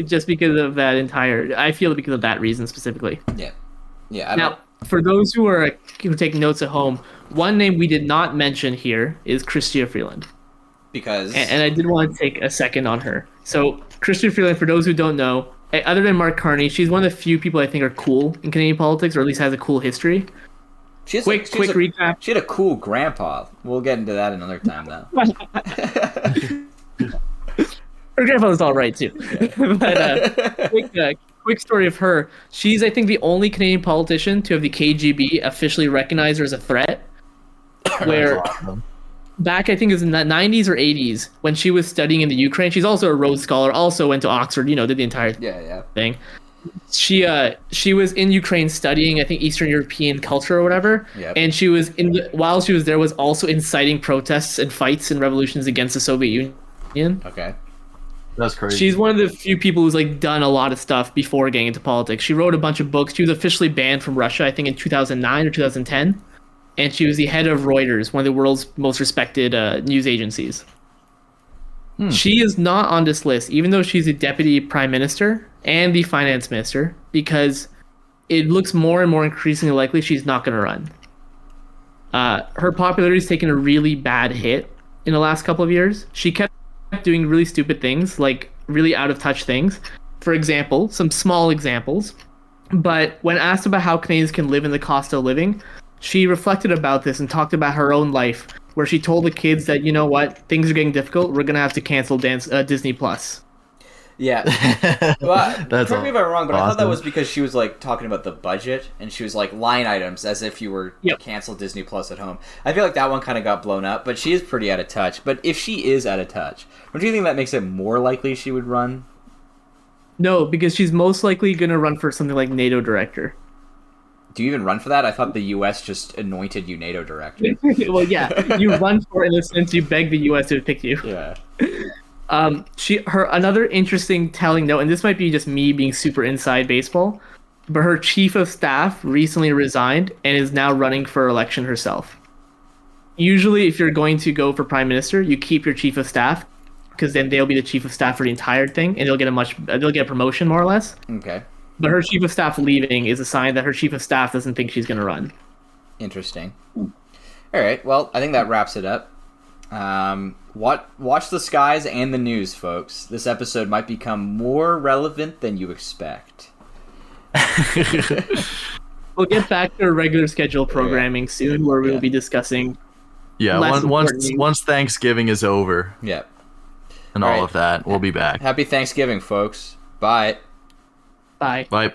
Just because of I feel because of that reason specifically. Yeah. Yeah. Now, for those who take notes at home, one name we did not mention here is Chrystia Freeland. Because... And I did want to take a second on her. So, Chrystia Freeland, for those who don't know, other than Mark Carney, she's one of the few people I think are cool in Canadian politics, or at least has a cool history. Quick recap. She had a cool grandpa. We'll get into that another time, though. Her grandfather's all right, too. But quick story of her. She's, I think, the only Canadian politician to have the KGB officially recognize her as a threat. Where... Back, I think it was in the 90s or 80s, when she was studying in the Ukraine. She's also a Rhodes Scholar, also went to Oxford, you know, did the entire thing. She was in Ukraine studying, I think, Eastern European culture or whatever. Yep. And she was while she was there, was also inciting protests and fights and revolutions against the Soviet Union. Okay. That's crazy. She's one of the few people who's like done a lot of stuff before getting into politics. She wrote a bunch of books. She was officially banned from Russia, I think, in 2009 or 2010. And she was the head of Reuters, one of the world's most respected news agencies. She is not on this list, even though she's a deputy prime minister and the finance minister, because it looks more and more increasingly likely she's not going to run. Her popularity's taken a really bad hit in the last couple of years. She kept doing really stupid things, like really out of touch things. For example, some small examples. But when asked about how Canadians can live in the cost of living, she reflected about this and talked about her own life, where she told the kids that, you know what, things are getting difficult. We're going to have to cancel Disney Plus. Yeah. Well, That's correct me if I'm wrong, but I thought that awesome. was because she was like talking about the budget, and she was like line items as if you were to cancel Disney Plus at home. I feel like that one kind of got blown up, but she is pretty out of touch. But if she is out of touch, don't you think that makes it more likely she would run? No, because she's most likely going to run for something like NATO director. Do you even run for that? I thought the U.S. just anointed you NATO director. Well, yeah, you run for it in the sense you beg the U.S. to pick you. Yeah. Another interesting telling note, and this might be just me being super inside baseball, but her chief of staff recently resigned and is now running for election herself. Usually, if you're going to go for prime minister, you keep your chief of staff, because then they'll be the chief of staff for the entire thing, and they'll get a promotion more or less. Okay. But her chief of staff leaving is a sign that her chief of staff doesn't think she's going to run. Interesting. All right. Well, I think that wraps it up. Watch the skies and the news, folks. This episode might become more relevant than you expect. We'll get back to our regular schedule programming soon, where we'll be discussing. Yeah, once Thanksgiving is over. Yep. And all of that, we'll be back. Happy Thanksgiving, folks. Bye. Bye. Bye.